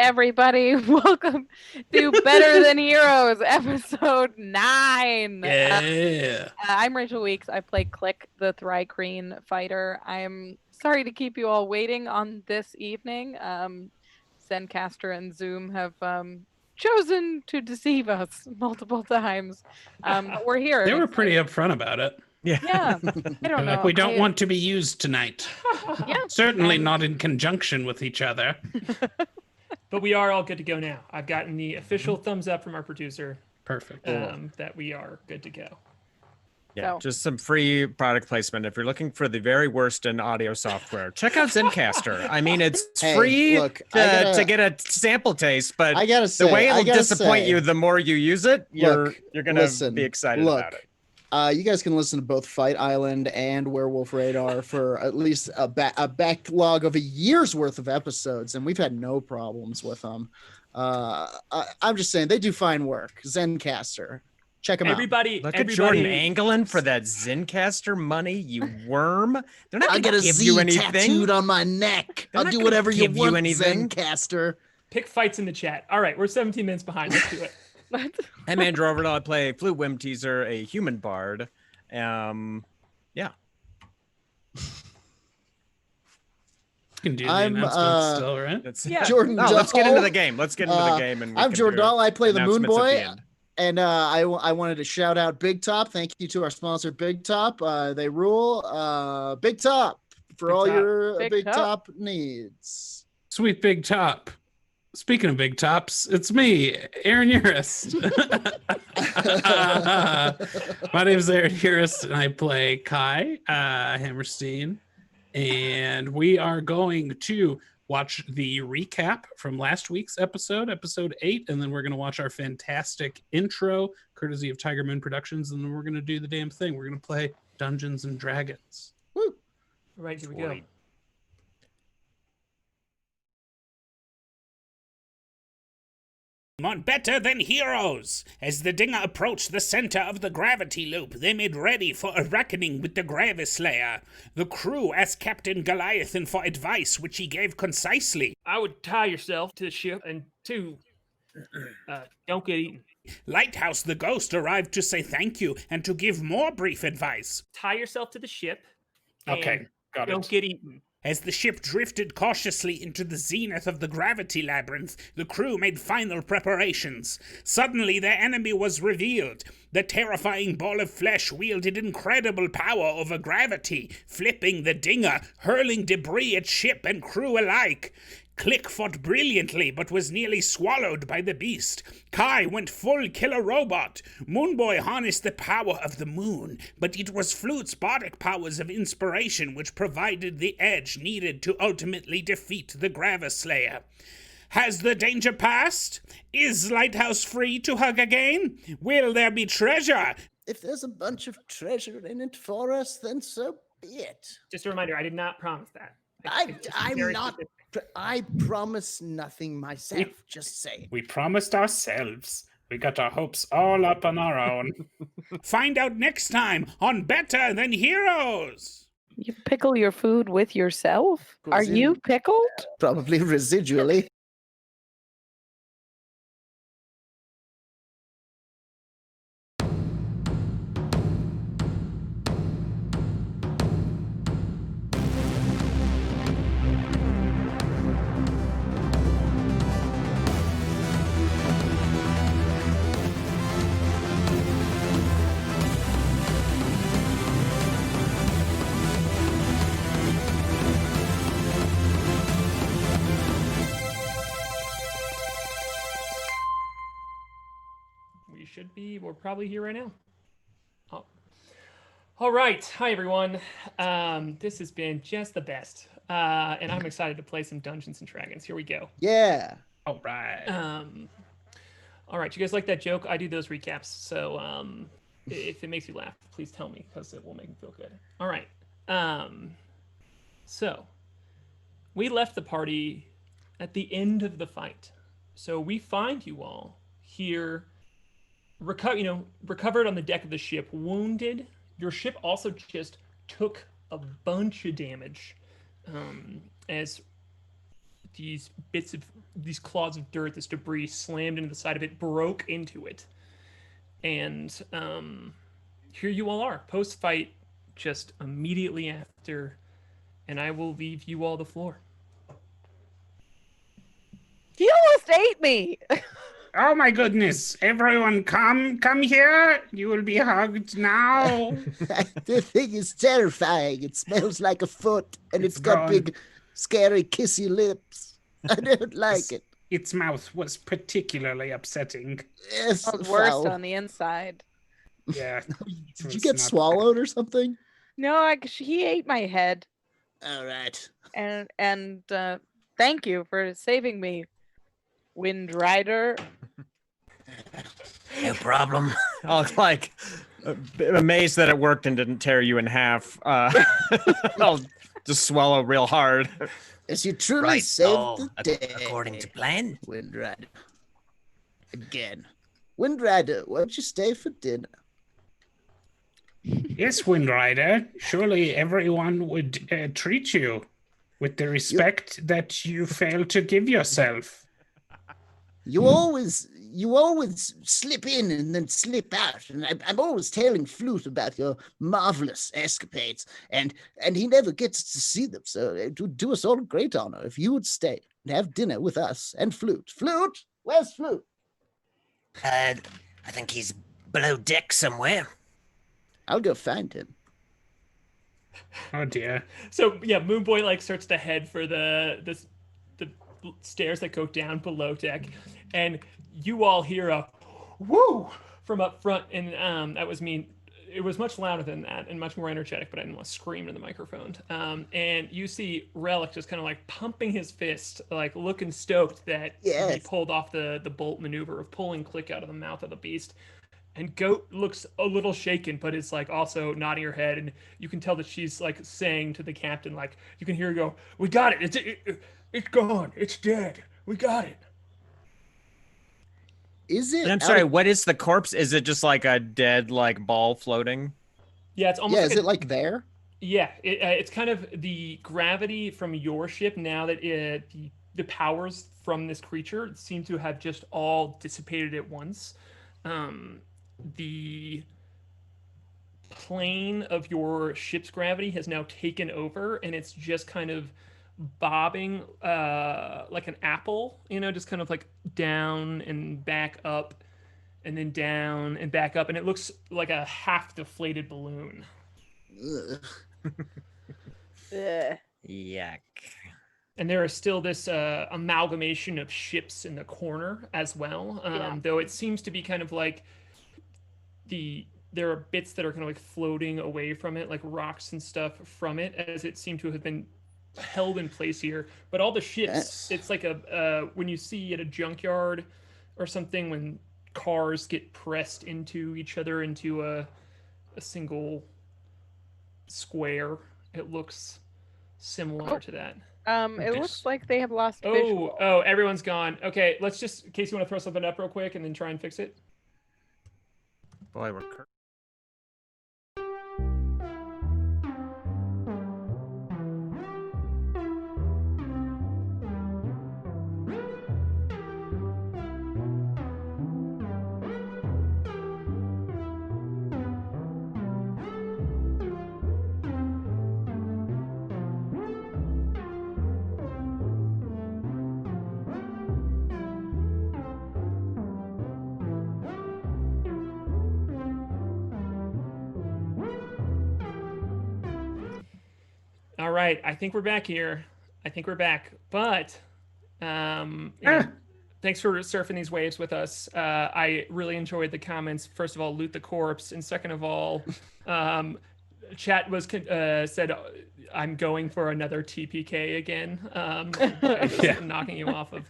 everybody. Welcome to Better Than Heroes, episode 9. Yeah. I'm Rachel Weeks. I play Klik, the Tohr-Kreen fighter. I'm sorry to keep you all waiting on this evening. Zencaster and Zoom have chosen to deceive us multiple times. But we're here. They were pretty upfront about it. Yeah. I don't know. Like, we don't want to be used tonight. Yeah. Certainly not in conjunction with each other. But we are all good to go now. I've gotten the official thumbs up from our producer. Perfect. That we are good to go. Yeah, So- just some free product placement. If you're looking for the very worst in audio software, check out Zencaster. I mean, it's Hey, free look, to get a sample taste, but I gotta say, the way it'll disappoint say, you the more you use it, you're gonna listen, be excited about it. You guys can listen to both Fight Island and Werewolf Radar for at least a backlog of a year's worth of episodes, and we've had no problems with them. I'm just saying they do fine work. Zencaster, check them out. Look at Jordan angling for that Zencaster money, you worm. They're not I gonna got a give Z you anything. tattooed on my neck. They're I'll not do gonna whatever you give you want, anything. Zencaster. Pick fights in the chat. All right, we're 17 minutes behind. Let's do it. I'm Andrew Ovredahl. I play Flute Whimteaser, a human bard. Yeah. You can do the I'm, announcements still, right? Yeah. Jordan No, let's get Dahl. into the game. Let's get into the game. And I'm Jordan Dahl. I play the Moonboy. Moonboy. And I wanted to shout out Big Top. Thank you to our sponsor, Big Top. They rule. Big Top for Big all Top. your Big Big Top. Top needs. Sweet Big Top. Speaking of big tops, it's me, Aaron Urist. My name is Aaron Urist, and I play K.A.I, Hammerstein. And we are going to watch the recap from last week's episode 8, and then we're going to watch our fantastic intro, courtesy of Tiger Moon Productions, and then we're going to do the damn thing. We're going to play Dungeons and Dragons. Woo. All right, here we go. On Better Than Heroes. As the Dinger approached the center of the gravity loop, they made ready for a reckoning with the Gravislayer. The crew asked Captain Goliathan for advice, which he gave concisely. I would tie yourself to the ship and don't get eaten. Lighthouse the Ghost arrived to say thank you and to give more brief advice. Tie yourself to the ship. Okay, and got it. Don't get eaten. As the ship drifted cautiously into the zenith of the gravity labyrinth, the crew made final preparations. Suddenly, their enemy was revealed. The terrifying ball of flesh wielded incredible power over gravity, flipping the Dinger, hurling debris at ship and crew alike. Klik fought brilliantly, but was nearly swallowed by the beast. K.A.I went full killer robot. Moonboy harnessed the power of the moon, but it was Flute's bardic powers of inspiration which provided the edge needed to ultimately defeat the Gravislayer. Has the danger passed? Is Lighthouse free to hug again? Will there be treasure? If there's a bunch of treasure in it for us, then so be it. Just a reminder, I did not promise that. I'm very not. specific. I promise nothing myself. Just say. We promised ourselves. We got our hopes all up on our own. Find out next time on Better Than Heroes. You pickle your food with yourself? Are Cuisine. you pickled? Probably residually. We're probably here right now. Oh. All right. Hi, everyone. This has been just the best. And I'm excited to play some Dungeons and Dragons. Here we go. Yeah. All right. All right. You guys like that joke? I do those recaps. So if it makes you laugh, please tell me because it will make me feel good. All right. So we left the party at the end of the fight. So we find you all here recovered on the deck of the ship, wounded. Your ship also just took a bunch of damage as these bits of these clods of dirt, this debris slammed into the side of it, broke into it, and here you all are, post-fight, just immediately after, and I will leave you all the floor. He almost ate me. Oh my goodness! Everyone, come here! You will be hugged now. The thing is terrifying. It smells like a foot, and it's got gone. big, scary, kissy lips. I don't like it. Its mouth was particularly upsetting. Yes, Smells worse foul. on the inside. Yeah. Did you get swallowed or something? No, he ate my head, All right. and thank you for saving me, Windrider. No problem. I was like amazed that it worked and didn't tear you in half. I'll just swallow real hard. As you truly Right, saved the day. according to plan. Windrider. Again. Windrider, won't you stay for dinner? Yes, Windrider. Surely everyone would treat you with the respect that you fail to give yourself. You always slip in and then slip out, and I'm always telling Flute about your marvelous escapades, and he never gets to see them. So it would do us all a great honor if you would stay and have dinner with us and Flute. Flute, where's Flute? I think he's below deck somewhere. I'll go find him. Oh dear. So yeah, Moonboy like starts to head for the stairs that go down below deck, and you all hear a woo from up front, and that was me. It was much louder than that and much more energetic, but I didn't want to scream into the microphone. And you see Relic just kind of like pumping his fist, like looking stoked that he pulled off the bolt maneuver of pulling Klik out of the mouth of the beast. And Goat looks a little shaken, but is like also nodding her head, and you can tell that she's like saying to the captain, like you can hear her go, "We got it. It's gone. It's dead. We got it." Is it? And I'm sorry, what is the corpse? Is it just like a dead like ball floating? Yeah, it's almost. Yeah, like is it like there? Yeah, it's kind of the gravity from your ship now that the powers from this creature seem to have just all dissipated at once. The plane of your ship's gravity has now taken over, and it's just kind of bobbing like an apple, just kind of like down and back up, and then down and back up, and it looks like a half deflated balloon. Ugh. Yuck. And there is still this amalgamation of ships in the corner as well, though it seems to be kind of like there are bits that are kind of like floating away from it, like rocks and stuff from it, as it seemed to have been held in place here. But all the ships, it's like when you see at a junkyard or something, when cars get pressed into each other into a single square, it looks similar to that. It looks like they have lost visual. Oh, everyone's gone. Okay, let's just, in case you want to throw something up real quick and then try and fix it. Boy, we're All right, I think we're back here. I think we're back. But thanks for surfing these waves with us. I really enjoyed the comments. First of all, loot the corpse, and second of all, chat was said I'm going for another TPK again. Knocking you off of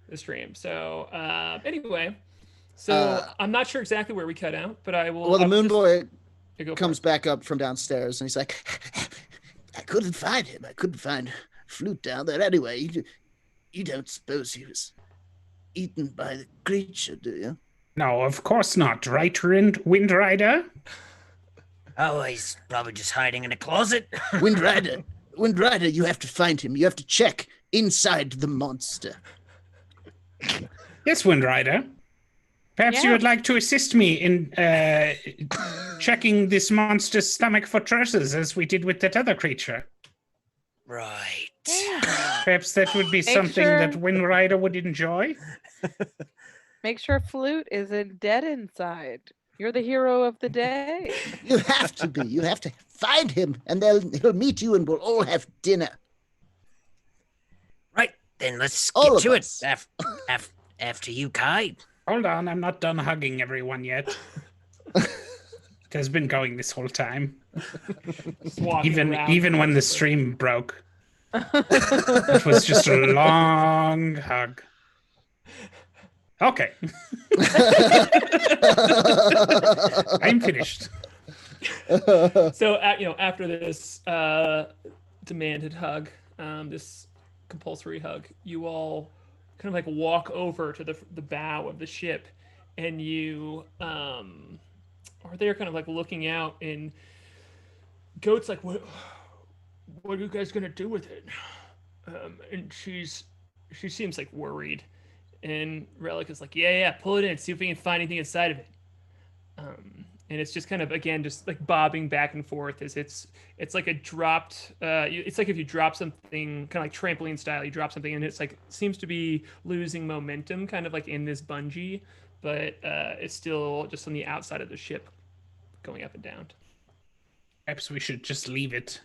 the stream. So anyway, I'm not sure exactly where we cut out, but I will. Well, the Moonboy comes back up from downstairs, and he's like, I couldn't find him. I couldn't find Flute down there. Anyway, you don't suppose he was eaten by the creature, do you? No, of course not. Right, Windrider? Oh, he's probably just hiding in a closet. Windrider, you have to find him. You have to check inside the monster. Yes, Windrider. Perhaps you Yeah. would like to assist me in checking this monster's stomach for treasures, as we did with that other creature. Right. Perhaps that would be something that Windrider would enjoy. Make sure Flute isn't dead inside. You're the hero of the day. You have to be. You have to find him, and he'll meet you, and we'll all have dinner. Right, then let's All get of to us. it. After you, K.A.I. Hold on, I'm not done hugging everyone yet. It has been going this whole time. Just walking around Even when the stream broke. It was just a long hug. Okay. I'm finished. So, after this demanded hug, this compulsory hug, you all kind of like walk over to the bow of the ship, and you are there, kind of like looking out. And Goat's like, "What are you guys gonna do with it?" And she seems like worried, and Relic is like, "Yeah, pull it in, see if we can find anything inside of it." And it's just kind of, again, just like bobbing back and forth as it's like a dropped, it's like if you drop something kind of like trampoline style, you drop something and it's like seems to be losing momentum, kind of like in this bungee, but it's still just on the outside of the ship going up and down. Perhaps we should just leave it.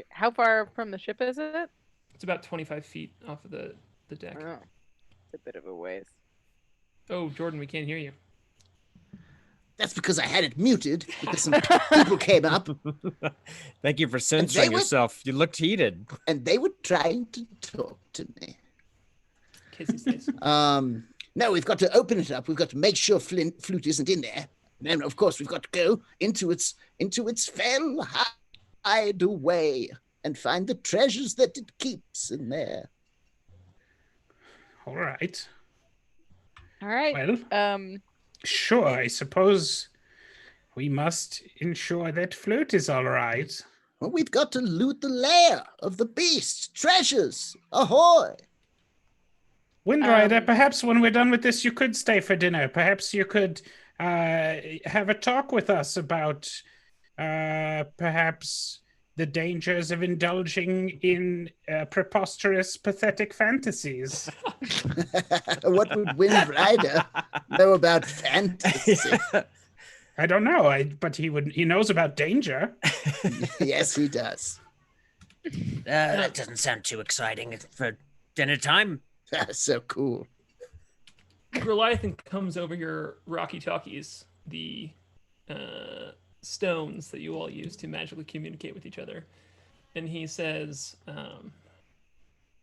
How far from the ship is it? It's about 25 feet off of the deck. Oh, it's a bit of a ways. Oh, Jordan, we can't hear you. That's because I had it muted because some people came up Thank you for censoring were- yourself. You looked heated. and they were trying to talk to me. Kissy face. No, we've got to open it up. We've got to make sure Flute isn't in there. And then, of course, we've got to go into its fell hideaway and find the treasures that it keeps in there. All right. All right. Well, sure, I suppose we must ensure that Flute is all right. Well, we've got to loot the lair of the beast. Treasures. Ahoy! Windrider, perhaps when we're done with this, you could stay for dinner. Perhaps you could have a talk with us about perhaps the dangers of indulging in preposterous, pathetic fantasies. What would Windrider know about fantasy? I don't know, but he knows about danger. Yes, he does. That doesn't sound too exciting for dinner time. So cool. Goliathan comes over your Rocky Talkies, the stones that you all use to magically communicate with each other, and he says,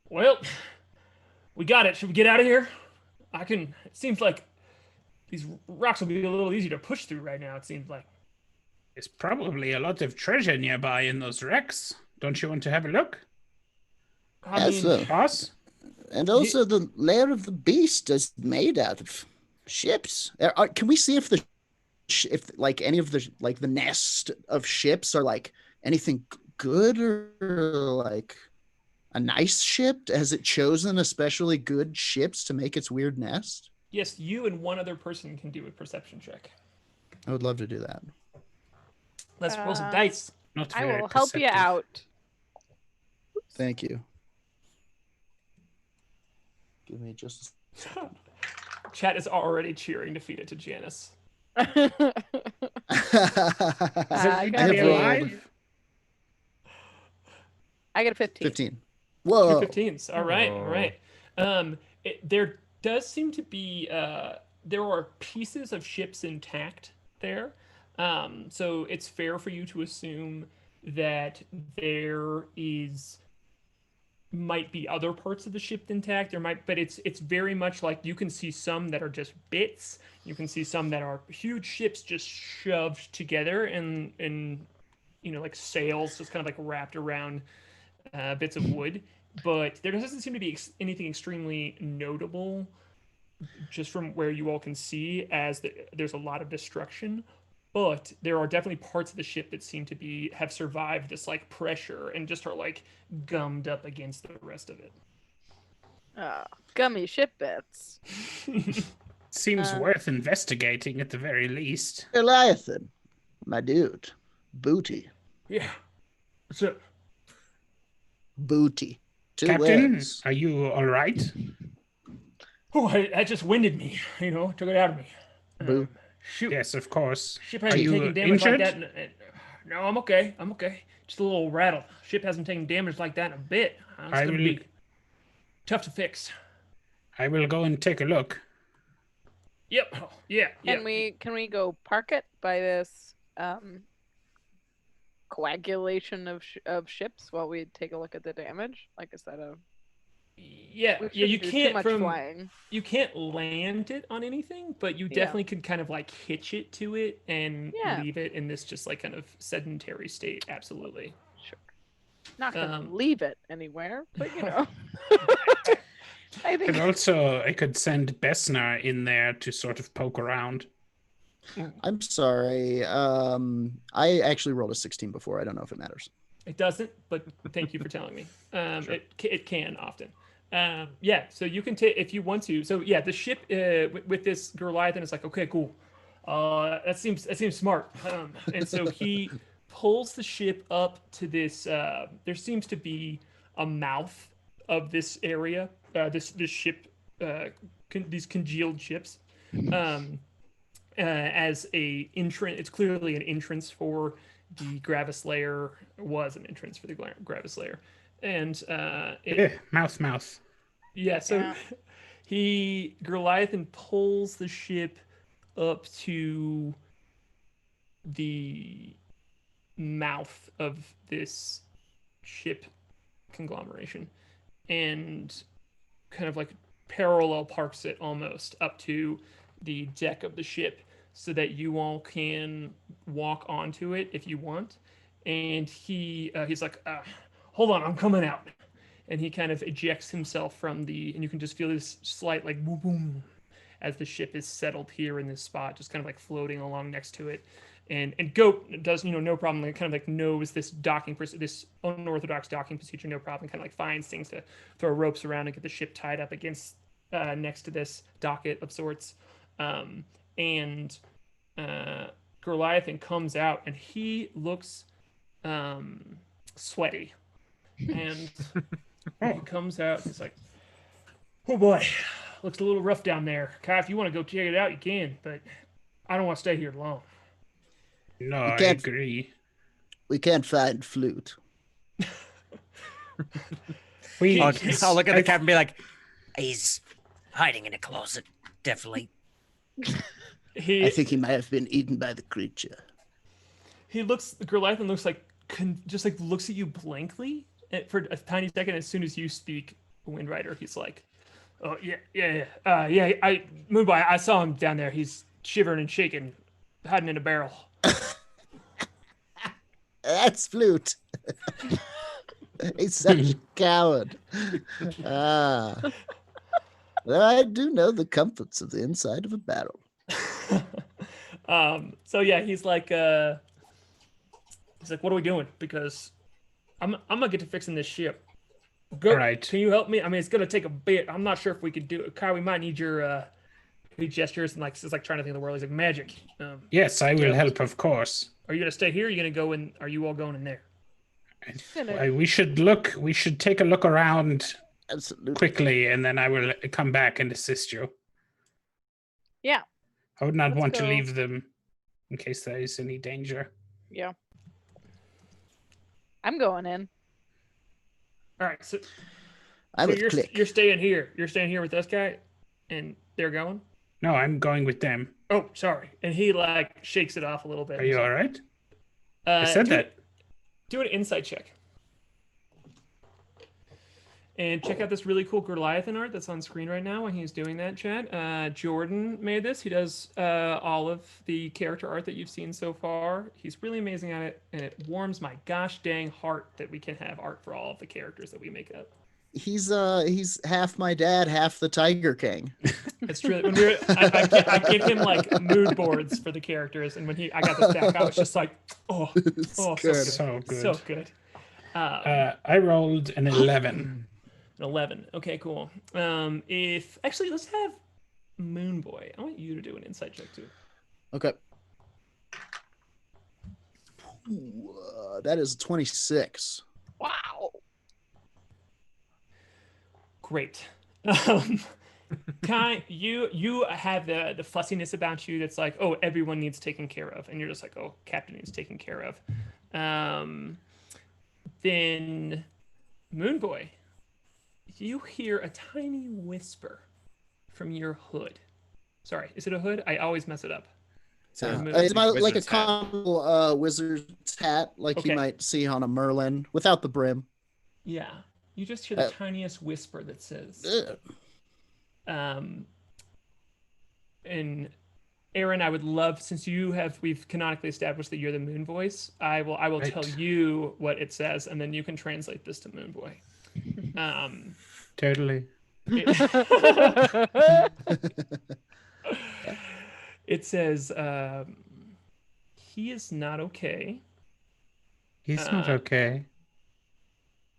"Well, we got it. Should we get out of here? It seems like these rocks will be a little easier to push through right now. It seems like." There's probably a lot of treasure nearby in those wrecks. Don't you want to have a look, boss? And also, the lair of the beast is made out of ships. Can we see if any of the nest of ships are like anything good or like a nice ship? Has it chosen especially good ships to make its weird nest? Yes, you and one other person can do a perception check. I would love to do that. Let's roll some dice. Not I very will help you perceptive. out. Thank you. Give me just a second. Chat is already cheering defeated to Janice. Is I it got really a- alive? I get a 15. 15. Whoa. 15s. All right. There does seem to be there are pieces of ships intact there. So it's fair for you to assume that there might be other parts of the ship intact. But it's very much like you can see some that are just bits. You can see some that are huge ships just shoved together and like sails just kind of like wrapped around bits of wood. But there doesn't seem to be anything extremely notable just from where you all can see, as there's a lot of destruction but there are definitely parts of the ship that seem to have survived this like pressure and just are like gummed up against the rest of it. Gummy ship bits. Seems worth investigating at the very least. Goliathan, my dude. Booty. Yeah. So, Booty. Two Captain, words. are you all right? that just winded me. Took it out of me. Boo. Shoot. Yes, of course. Ship Are hasn't you taken damage injured? like that. No, I'm okay. I'm okay. Just a little rattle. Ship hasn't taken damage like that in a bit. It's I gonna will- be tough to fix. I will go and take a look. Yep. Oh, yeah. Yeah. Can we go park it by this coagulation of ships while we take a look at the damage? Like, is that a Yeah. we Yeah. You shouldn't do too can't much flying. You can't land it on anything, but you Yeah. definitely can kind of like hitch it to it and Yeah. leave it in this just like kind of sedentary state. Absolutely. Sure. Not gonna Um, leave it anywhere, but I think And also, I could send Bessner in there to sort of poke around. I'm sorry. I actually rolled a 16 before. I don't know if it matters. It doesn't, but thank you for telling me. It can often. Yeah, so you can take if you want to. So yeah, the ship with this Goliath, and it's like, okay, cool. That seems smart. And so he pulls the ship up to this. There seems to be a mouth of this area. This ship, these congealed ships. As a entrance, it's clearly an entrance for the Gravis layer. Was an entrance for the Gravis layer, and Mouth. yeah. So Yeah. Goliathan pulls the ship up to the mouth of this ship conglomeration, and kind of like parallel parks it almost up to the deck of the ship so that you all can walk onto it if you want. And he's like, hold on, I'm coming out. And he kind of ejects himself from and you can just feel this slight like boom boom as the ship is settled here in this spot, just kind of like floating along next to it. And Goat does, no problem, like kind of like knows this this unorthodox docking procedure, no problem, kind of like finds things to throw ropes around and get the ship tied up against next to this docket of sorts. And Goliathan comes out and he looks sweaty. And he comes out, he's like, oh boy, looks a little rough down there. Kai, if you want to go check it out, you can, but I don't want to stay here long. No, I can't- agree. We can't find Flute. I'll look at the captain and be like, He's hiding in a closet, definitely. He I think he might have been eaten by the creature. Goliathan looks like, just like looks at you blankly for a tiny second. As soon as you speak Windrider, he's like, oh, yeah. Moonboy, I saw him down there. He's shivering and shaking, hiding in a barrel. That's Flute. He's such a coward. Well, I do know the comforts of the inside of a barrel. So yeah, he's like, what are we doing? Because I'm gonna get to fixing this ship. Go, All right. Can you help me? I mean, it's gonna take a bit. I'm not sure if we could do it. Kai, we might need your he gestures and like, it's like trying to think of the word. He's like, magic. Yes, I will help, of course. Are you gonna stay here? Are you gonna go in? Are you all going in there? We should take a look around Absolutely. quickly, and then I will come back and assist you. Yeah. I would not Let's want to go. leave them in case there is any danger. Yeah. I'm going in. All right. So, I'm with you're Klik. staying here. You're staying here with this guy, and they're going. No, I'm going with them. Oh, sorry. And he like shakes it off a little bit. Are you all right? I I said that. Do an insight check. And check out this really cool Goliathan art that's on screen right now when he's doing that, Chad. Jordan made this. He does all of the character art that you've seen so far. He's really amazing at it, and it warms my gosh dang heart that we can have art for all of the characters that we make up. He's half my dad, half the Tiger King. It's true. When I gave him like mood boards for the characters, and when I got this back, I was just like, oh, Good. so good. so good. I rolled an 11. An 11. Okay, cool. If actually, let's have Moonboy. I want you to do an insight check too. Okay. Ooh, that is 26. Wow. Great. Kai, you have the fussiness about you that's like, oh, everyone needs taken care of, and you're just like, oh, Captain needs taken care of. Then Moonboy, you hear a tiny whisper from your hood. Sorry, is it a hood? I always mess it up. It's like a Wizard's hat. common wizard's hat, like you might see on a Merlin, without the brim. Yeah, you just hear the tiniest whisper that says, and Aaron, I would love, since we've canonically established that you're the Moon Voice, I will tell you what it says, and then you can translate this to Moonboy. Totally. It says, he is not okay. He's not okay.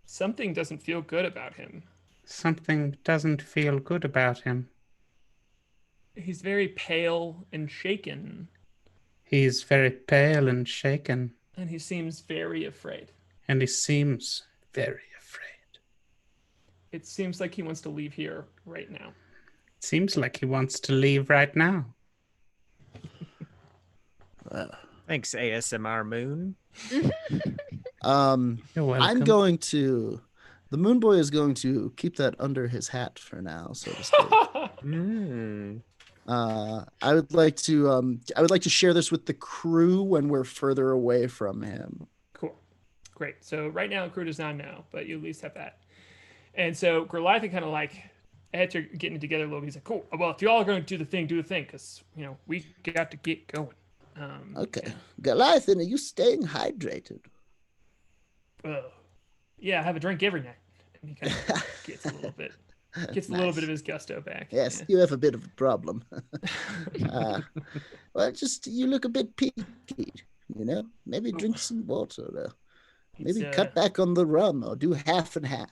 Something doesn't feel good about him. Something doesn't feel good about him. He's very pale and shaken. He's very pale and shaken. And he seems very afraid. And he seems very afraid. It seems like he wants to leave here right now. It seems like he wants to leave right now. Thanks, ASMR Moon. You're welcome. I'm going to. The Moonboy is going to keep that under his hat for now, so to speak. I would like to share this with the crew when we're further away from him. Cool. Great. So right now, the crew does not know, but you at least have that. And so Goliath kind of like, after getting it together a little bit, he's like, cool. Well, if y'all are going to do the thing, because, we got to get going. Okay. Goliath, are you staying hydrated? Yeah, I have a drink every night. And he kind of gets a little bit Nice. of his gusto back. Yes, Yeah. you have a bit of a problem. Well, you look a bit peaky, Maybe drink some water. Maybe cut back on the rum or do half and half.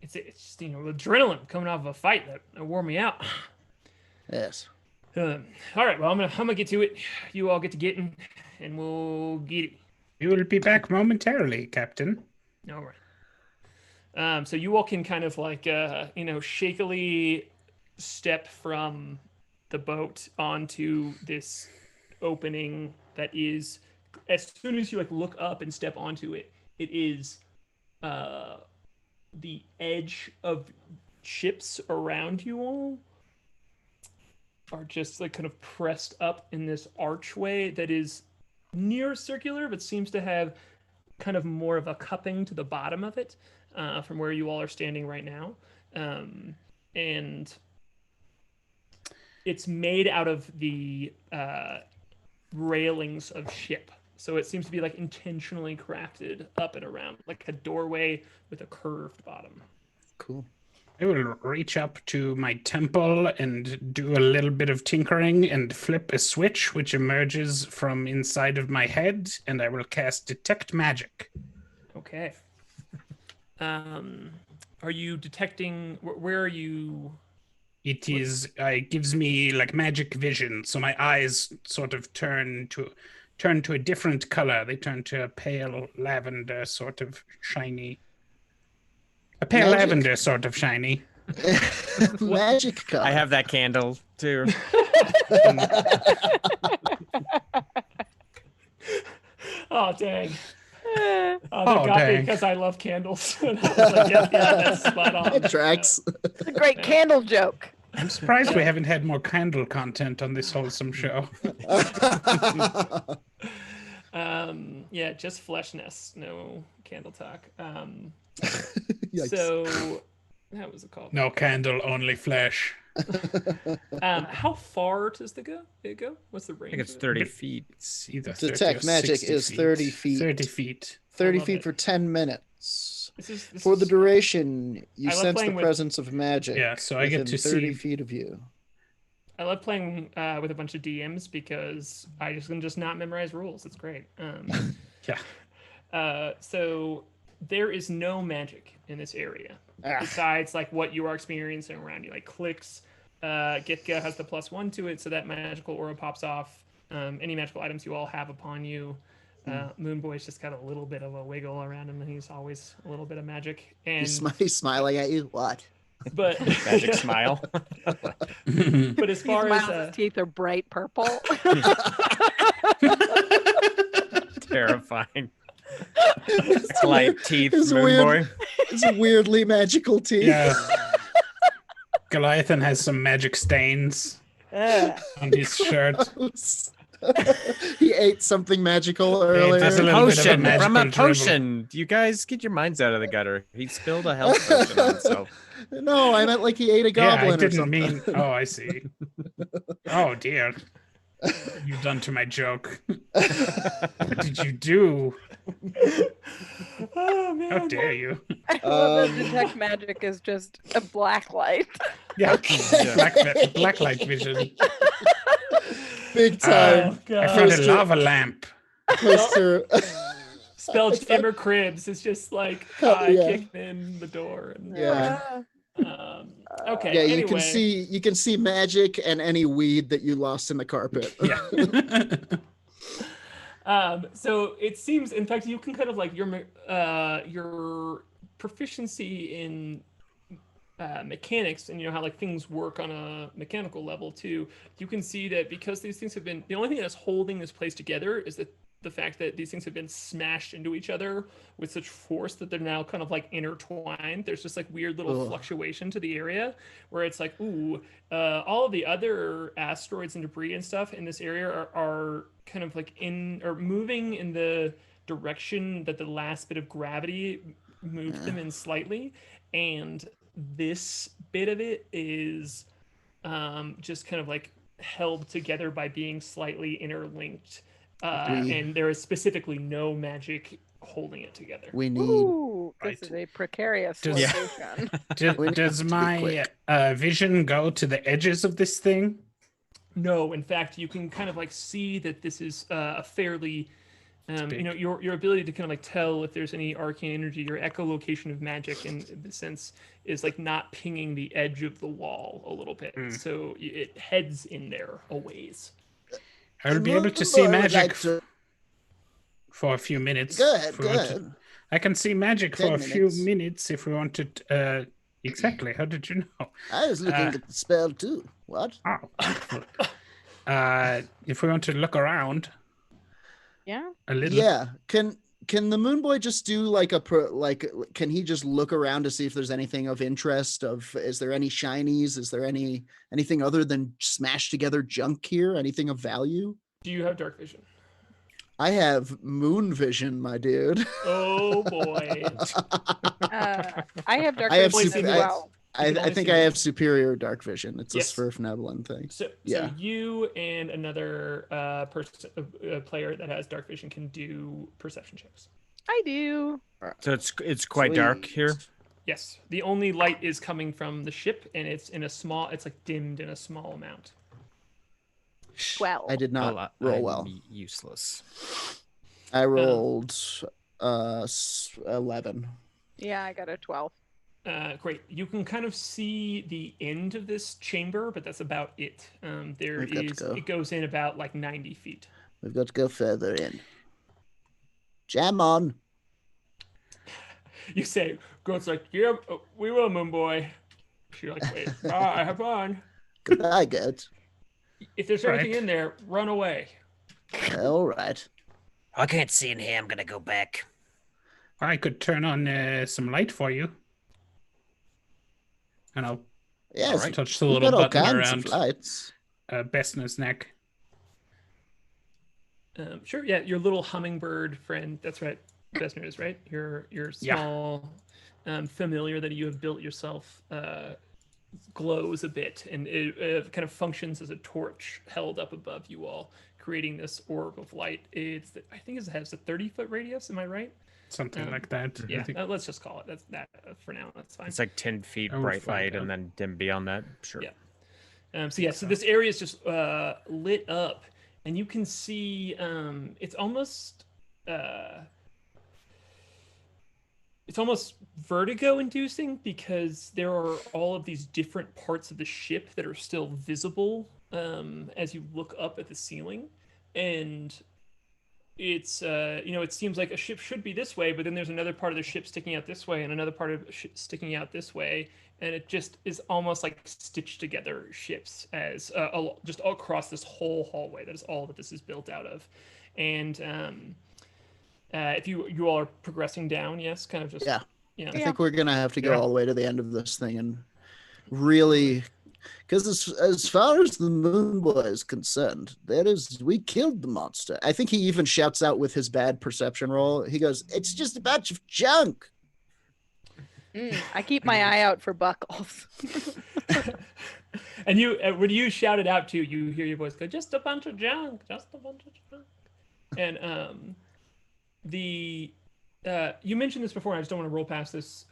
It's just, adrenaline coming off of a fight that wore me out. Yes. All right, well, I'm gonna get to it. You all get to getting, and we'll get it. We will be back momentarily, Captain. All right. So you all can kind of like, shakily step from the boat onto this opening that is, as soon as you like look up and step onto it, it is the edge of ships around you all are just like kind of pressed up in this archway that is near circular, but seems to have kind of more of a cupping to the bottom of it from where you all are standing right now. And it's made out of the railings of ship. So it seems to be like intentionally crafted up and around, like a doorway with a curved bottom. Cool. I will reach up to my temple and do a little bit of tinkering and flip a switch which emerges from inside of my head, and I will cast Detect Magic. Okay. Are you detecting? Where are you? It gives me like magic vision, so my eyes sort of turn to a different color. They turn to a pale lavender sort of shiny. A pale Magic. lavender sort of shiny. Magic color. I have that candle too. Oh dang! Eh, Oh, that got me dang. because I love candles. And I was like, yeah, that's spot on. It tracks. it's a great candle joke. I'm surprised we haven't had more candle content on this wholesome show. Yeah, just fleshness, no candle talk. Yikes. So that was it called. No candle, only flesh. How far does it go? What's the I range? think it's of it? 30 feet. It's either 30 Detect or magic 60 is feet. 30 feet. 30 feet. 30 love feet it. for 10 minutes. This For the is- duration, you I love sense the playing with- presence of magic. Yeah, so I get within to 30 see. feet of you. I love playing with a bunch of DMs because I can just not memorize rules. It's great. Yeah. So there is no magic in this area besides like what you are experiencing around you, like clicks. Gitka has the +1 to it, so that magical aura pops off. Any magical items you all have upon you. Moonboy's just got a little bit of a wiggle around him, and he's always a little bit of magic. And He's smiling at you. What? but Magic smile. But as He far smiles, as his teeth are bright purple. Terrifying. Light teeth, It's Moon weird. Boy. It's weirdly magical teeth. Yeah. Goliathan has some magic stains on his shirt. He ate something magical there's a earlier. little bit of a Potion from a magical dribble. potion. You guys get your minds out of the gutter. He spilled a health potion on himself. No, I meant like he ate a Yeah, goblin I or didn't something. mean. Oh, I see. Oh dear. What you've done to my joke. What did you do? oh man, How dare you? I love that detect magic is just a black light. Yeah. Black light vision. Big time. Oh, I found a Poster- lava lamp. Poster. Spelljammer Cribs is just like Oh, yeah. kicking in the door. And, Yeah. Okay. Yeah, anyway, you can see magic and any weed that you lost in the carpet. Yeah. So it seems, in fact, you can kind of like your proficiency in mechanics and how like things work on a mechanical level too. You can see that because these things have been, the only thing that's holding this place together is that the fact that these things have been smashed into each other with such force that they're now kind of like intertwined. There's just like weird little fluctuation to the area where it's like, ooh, all of the other asteroids and debris and stuff in this area are kind of like moving in the direction that the last bit of gravity moved them in slightly. And this bit of it is just kind of like held together by being slightly interlinked. And there is specifically no magic holding it together. We need Ooh, this Right. is a precarious Does- location. Does my quick. vision go to the edges of this thing? No, in fact, you can kind of like see that this is a fairly, big. your ability to kind of like tell if there's any arcane energy, your echolocation of magic in the sense is like not pinging the edge of the wall a little bit. So it heads in there a ways. I'll be able to see magic for a few minutes. Go ahead, if we go want to- ahead. I can see magic 10 for a few minutes. minutes if we wanted. Exactly. How did you know? I was looking at the spell too. What? Oh. If we want to look around Yeah. a little. Yeah. Can the Moonboy just do like can he just look around to see if there's anything of interest? Is there any shinies? Is there anything other than smashed together junk here? Anything of value? Do you have dark vision? I have moon vision, my dude. Oh boy. I have dark I have vision super- as well. You can I only think see I one. have superior dark vision. It's Yes. a Swerfneblin thing. So Yeah. you and another player that has dark vision can do perception checks. I do. So it's quite dark Sweet. here. Yes, the only light is coming from the ship, and it's like dimmed in a small amount. 12. I did not Well, roll I'm well. Useless. I rolled 11. Yeah, I got a 12. Great. You can kind of see the end of this chamber, but that's about it. There We've got to is. go. It goes in about like 90 feet. We've got to go further in. Jam on. You say, Goat's like, yeah, we will, Moonboy. You're like, wait, I have fun. Goodbye, goat. If there's anything Right. in there, run away. All right. I can't see in here. I'm gonna go back. I could turn on some light for you. And I'll Yes, touch the we've little got all button kinds around of lights. Bessner's neck. Sure, yeah, your little hummingbird friend. That's right, Vesner is right. Your Yeah. small familiar that you have built yourself glows a bit, and it kind of functions as a torch held up above you all, creating this orb of light. I think it has a 30-foot radius. Am I right? Something like that. Yeah, I think. let's just call it that for now. That's fine. It's like 10 feet I will bright find light out. and then dim beyond that. Sure. Yeah. So this area is just lit up, and you can see it's almost vertigo inducing because there are all of these different parts of the ship that are still visible as you look up at the ceiling, and it's it seems like a ship should be this way, but then there's another part of the ship sticking out this way and another part of the ship sticking out this way, and it just is almost like stitched together ships as just all across this whole hallway. That is all that this is built out of. And if you all are progressing down, yes, kind of just Yeah. yeah. I think we're gonna have to go Yeah. all the way to the end of this thing and really, because as far as the Moonboy is concerned, we killed the monster. I think he even shouts out with his bad perception roll. He goes, "It's just a bunch of junk." I keep my eye out for buckles. And you, when you shout it out too, you hear your voice go, "Just a bunch of junk, just a bunch of junk." And you mentioned this before. I just don't want to roll past this.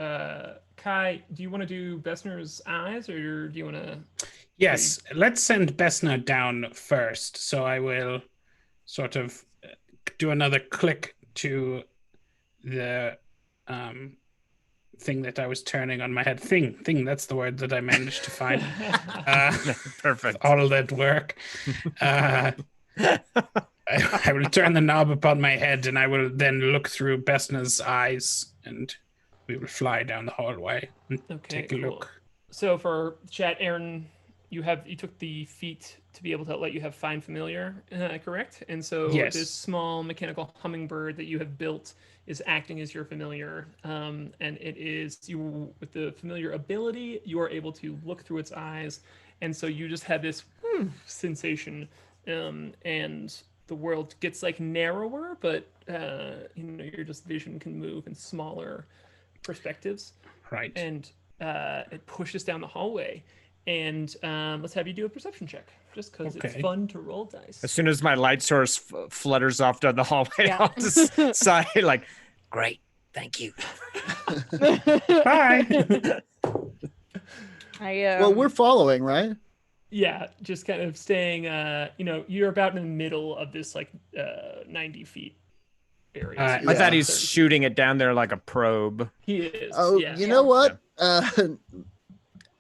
Kai, do you want to do Bessner's eyes, or do you want to? Yes, let's send Bessner down first. So I will sort of do another click to the thing that I was turning on my head. Thing. That's the word that I managed to find. Perfect. All that work. I will turn the knob upon my head, and I will then look through Bessner's eyes, and we will fly down the hallway and take a look. So for chat, Aaron, you took the feat to be able to let you have find familiar, correct? And so this small mechanical hummingbird that you have built is acting as your familiar, and it is you with the familiar ability. You are able to look through its eyes, and so you just have this sensation, and the world gets like narrower, but your just vision can move in smaller perspectives. Right. And it pushes down the hallway. And let's have you do a perception check, just because it's fun to roll dice. As soon as my light source flutters off down the hallway, I'll just sigh like, Great, thank you. Bye. Well, we're following, right? Yeah, just kind of staying. You're about in the middle of this 90 feet area. I thought he's shooting it down there like a probe. He is. Oh, yeah. you know what? The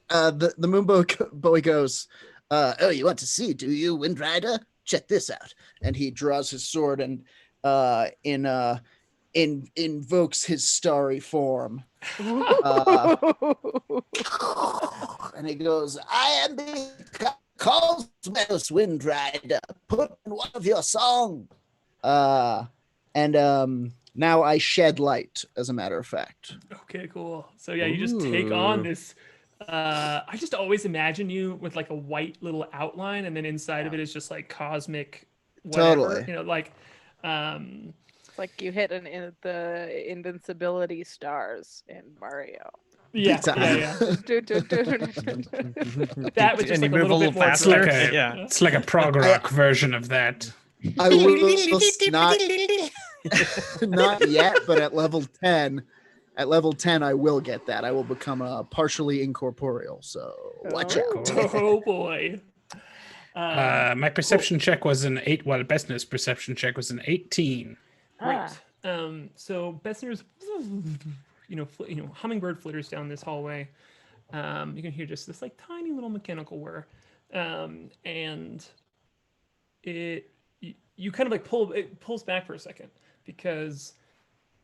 Moonboy goes, "Oh, you want to see? Do you, Windrider? Check this out." And he draws his sword and invokes his starry form. And he goes, "I am the Cosmos Windrider. Put in one of your songs." Now I shed light, as a matter of fact. Okay, cool. So yeah, you just take on this. I just always imagine you with like a white little outline, and then inside of it is just like cosmic. Whatever, Totally. It's like you hit the invincibility stars in Mario. Yeah. That was just like a little bit more faster. It's like a prog rock version of that. I will not yet, but at level 10, I will get that. I will become partially incorporeal. So watch out. Oh boy. My perception check was an 8. Well, Bessner's perception check was an 18. Great. So Bessner's, hummingbird flitters down this hallway. You can hear just this like tiny little mechanical whir, and you kind of like pulls back for a second because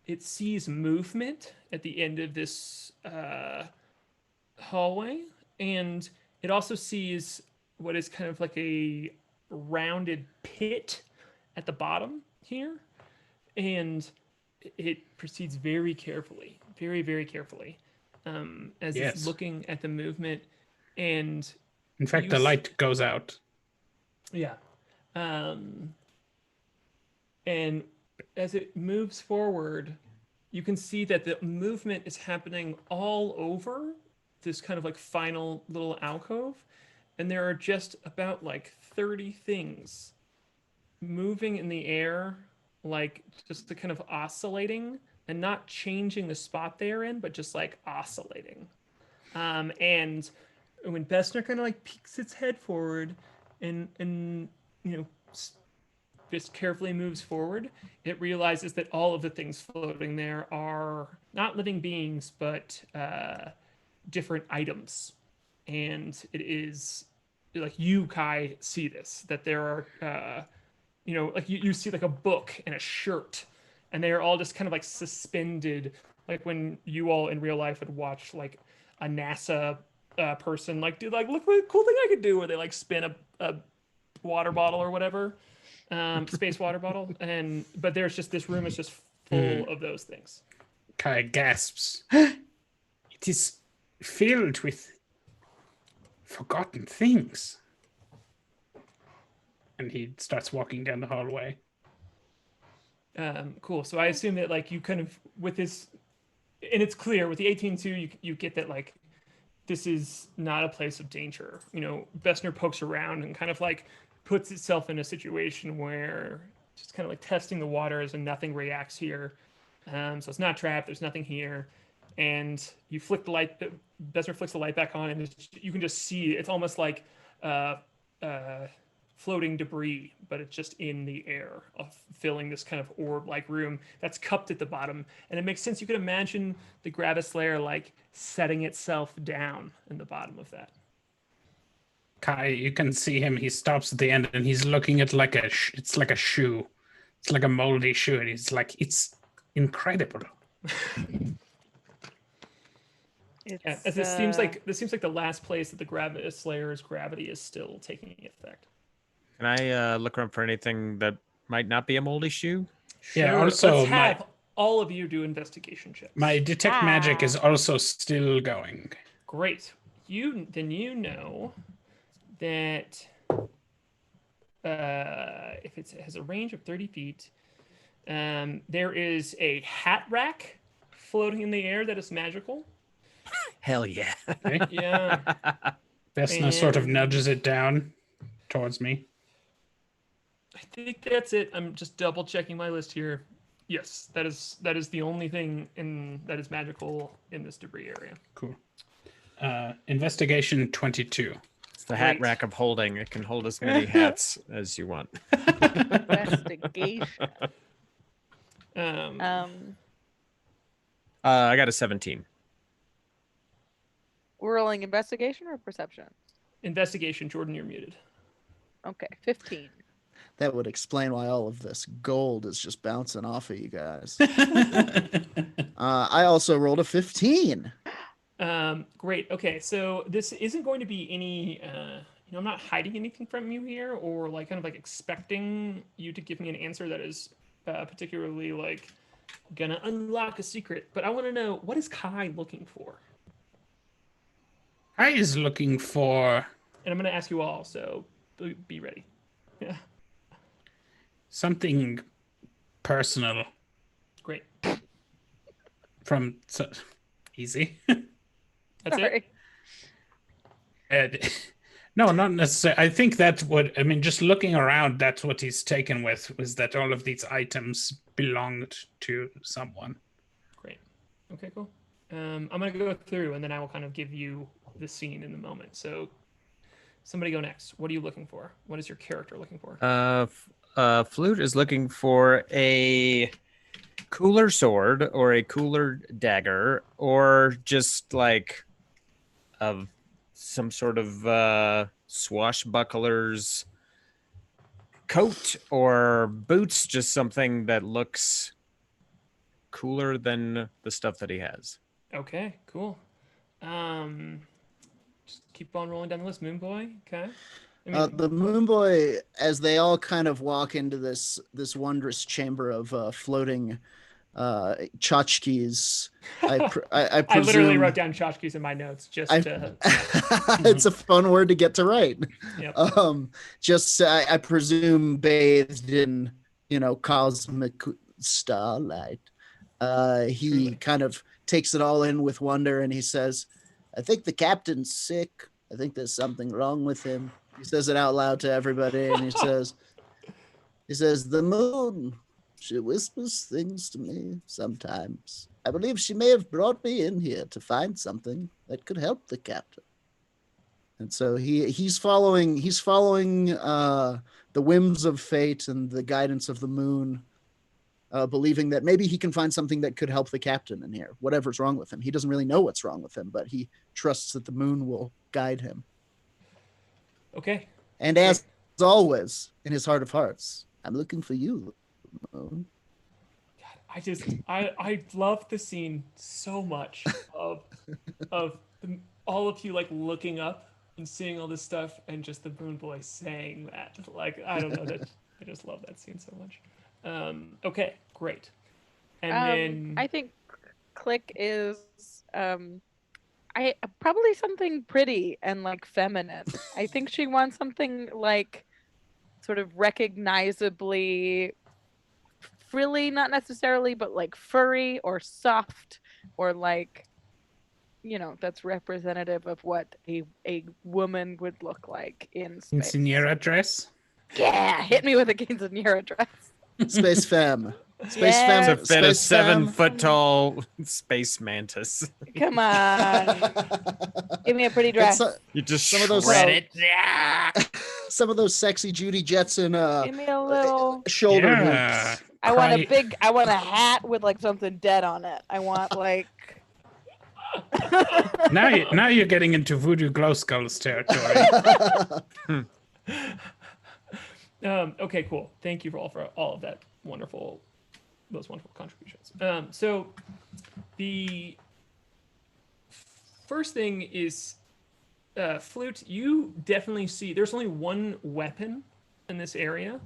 it sees movement at the end of this hallway, and it also sees what is kind of like a rounded pit at the bottom here, and it proceeds very carefully, very, very carefully, as it's looking at the movement. And in fact, the light goes out. Yeah. And as it moves forward, you can see that the movement is happening all over this kind of like final little alcove. And there are just about like 30 things moving in the air, like just the kind of oscillating and not changing the spot they are in, but just like oscillating. And when Bessner kind of like peeks its head forward and you know just carefully moves forward, it realizes that all of the things floating there are not living beings, but different items. And it is like you, Kai, see this, that there are, like you see like a book and a shirt, and they are all just kind of like suspended, like when you all in real life would watch like a NASA person like do like, look what cool thing I could do, where they like spin a water bottle or whatever, space water bottle, but there's just this room is just full of those things. Kai gasps. It is filled with forgotten things. And he starts walking down the hallway. Cool. So I assume that like you kind of with this, and it's clear with the 18-2, you get that like this is not a place of danger. Bessner pokes around and kind of like puts itself in a situation where just kind of like testing the waters and nothing reacts here. So it's not trapped. There's nothing here. And you flick the light, Bessner flicks the light back on, and you can just see it's almost like floating debris, but it's just in the air, filling this kind of orb-like room that's cupped at the bottom. And it makes sense. You could imagine the Gravis layer like setting itself down in the bottom of that. Kai, you can see him. He stops at the end, and he's looking at like it's like a shoe. It's like a moldy shoe, and he's like, it's incredible. As this seems like the last place that the Gravis layer's gravity is still taking effect. Can I look around for anything that might not be a moldy shoe? Yeah. Sure. Also, let's have all of you do investigation checks. My detect magic is also still going. Great. You know that if it has a range of 30 feet, there is a hat rack floating in the air that is magical. Hell yeah. Okay. Yeah. Vesna sort of nudges it down towards me. I think that's it. I'm just double checking my list here. Yes, that is the only thing that is magical in this debris area. Cool. Investigation 22. It's the hat rack of holding. It can hold as many hats as you want. Investigation. I got a 17. We're rolling investigation or perception? Investigation. Jordan, you're muted. Okay, 15. That would explain why all of this gold is just bouncing off of you guys. I also rolled a 15. Great. Okay, so this isn't going to be any. I'm not hiding anything from you here, or like kind of like expecting you to give me an answer that is particularly like gonna unlock a secret. But I want to know, what is Kai looking for? Kai is looking for. And I'm gonna ask you all, so be ready. Yeah. Something personal. Great. Easy. That's Sorry. it. No, not necessarily. I think that's what, just looking around, that's what he's taken with, was that all of these items belonged to someone. Great. Okay, cool. I'm going to go through, and then I will kind of give you the scene in the moment. So somebody go next. What are you looking for? What is your character looking for? Flute is looking for a cooler sword or a cooler dagger, or just like some sort of swashbuckler's coat or boots, just something that looks cooler than the stuff that he has. Okay, cool. Just keep on rolling down the list. Moonboy, okay. The Moonboy, as they all kind of walk into this wondrous chamber of floating tchotchkes, I presume... I literally wrote down tchotchkes in my notes just to... It's a fun word to get to write. Yep. I presume bathed in, cosmic starlight. He kind of takes it all in with wonder, and he says, I think the captain's sick. I think there's something wrong with him. He says it out loud to everybody, and he says, the moon She whispers things to me sometimes. I believe she may have brought me in here to find something that could help the captain. And so he's following the whims of fate and the guidance of the moon, believing that maybe he can find something that could help the captain in here, whatever's wrong with him. He doesn't really know what's wrong with him, but he trusts that the moon will guide him. Okay. And as always, in his heart of hearts, I'm looking for you, moon. I love the scene so much of all of you like looking up and seeing all this stuff and just the Moonboy saying that. Like, I don't know, that I just love that scene so much. Okay, great. And then I think Klik is probably something pretty and like feminine. I think she wants something like sort of recognizably frilly, not necessarily, but like furry or soft or like, you know, that's representative of what a woman would look like in space. Quinceañera dress. Yeah, hit me with a quinceañera dress. Space femme. Space Yes. femme. To fit a Space femme. 7-foot tall space mantis. Come on. Give me a pretty dress. You just Some of those- shred it. Some of those sexy Judy Jetson Give me a little. shoulder Yeah. hoops. I want a hat with like something dead on it. I want like. Now you're getting into Voodoo Glow Skulls territory. Okay, cool. Thank you for all of those wonderful contributions. So the first thing is Flute. You definitely see there's only one weapon in this area,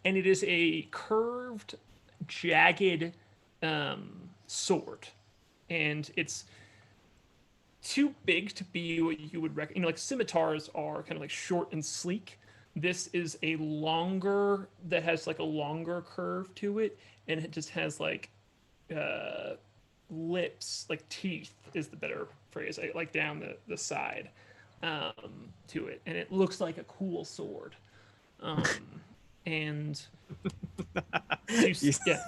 and it is a curved, jagged sword, and it's too big to be what you would reckon. You know, like scimitars are kind of like short and sleek. This is a longer, that has like a longer curve to it, and it just has like lips, like teeth is the better phrase, like down the side to it, and it looks like a cool sword. And yeah.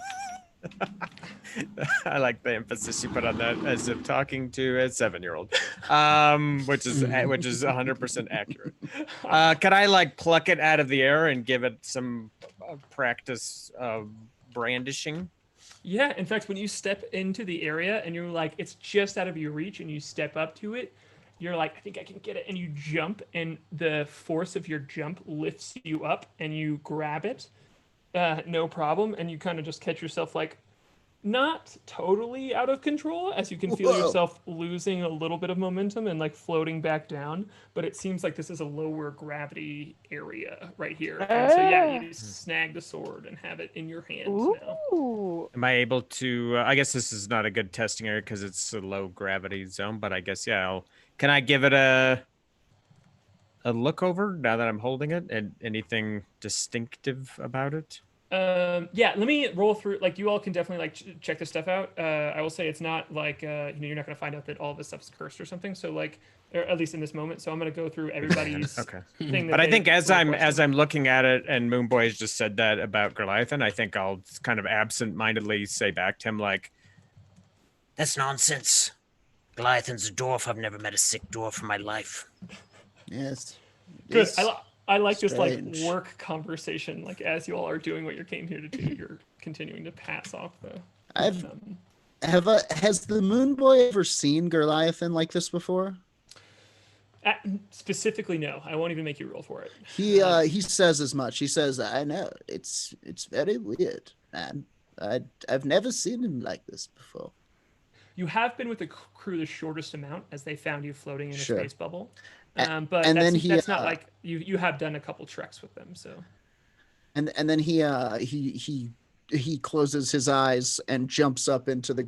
I like the emphasis you put on that, as if talking to a 7-year-old, which is 100% accurate. Could I like pluck it out of the air and give it some practice brandishing? Yeah, in fact, when you step into the area and you're like, it's just out of your reach, and you step up to it, you're like, I think I can get it, and you jump, and the force of your jump lifts you up, and you grab it, no problem, and you kind of just catch yourself like not totally out of control, as you can feel yourself losing a little bit of momentum and like floating back down, but it seems like this is a lower gravity area right here. And so yeah, you just snag the sword and have it in your hands now. Ooh. Am I able to? I guess this is not a good testing area because it's a low gravity zone. But I guess yeah. Can I give it a look over now that I'm holding it? And anything distinctive about it? Yeah, let me roll through. Like, you all can definitely like check this stuff out. I will say it's not like you're not going to find out that all of this stuff's cursed or something. So like, or at least in this moment. So I'm going to go through everybody's Okay. thing. But I think as I'm looking at it, and Moonboy has just said that about Goliathan, I think I'll kind of absent-mindedly say back to him like, That's nonsense. Goliathan's a dwarf. I've never met a sick dwarf in my life. Yes. Good. It's I like this like strange. work conversation. Like as you all are doing what you came here to do, you're continuing to pass off the. Has the Moonboy ever seen Goliathan like this before? Specifically, no. I won't even make you roll for it. He says as much. He says, "I know it's very weird, man. I've never seen him like this before." You have been with the crew the shortest amount, as they found you floating in a Sure. space bubble. But But and that's, then that's not like you have done a couple treks with them, so. And then he closes his eyes and jumps up into the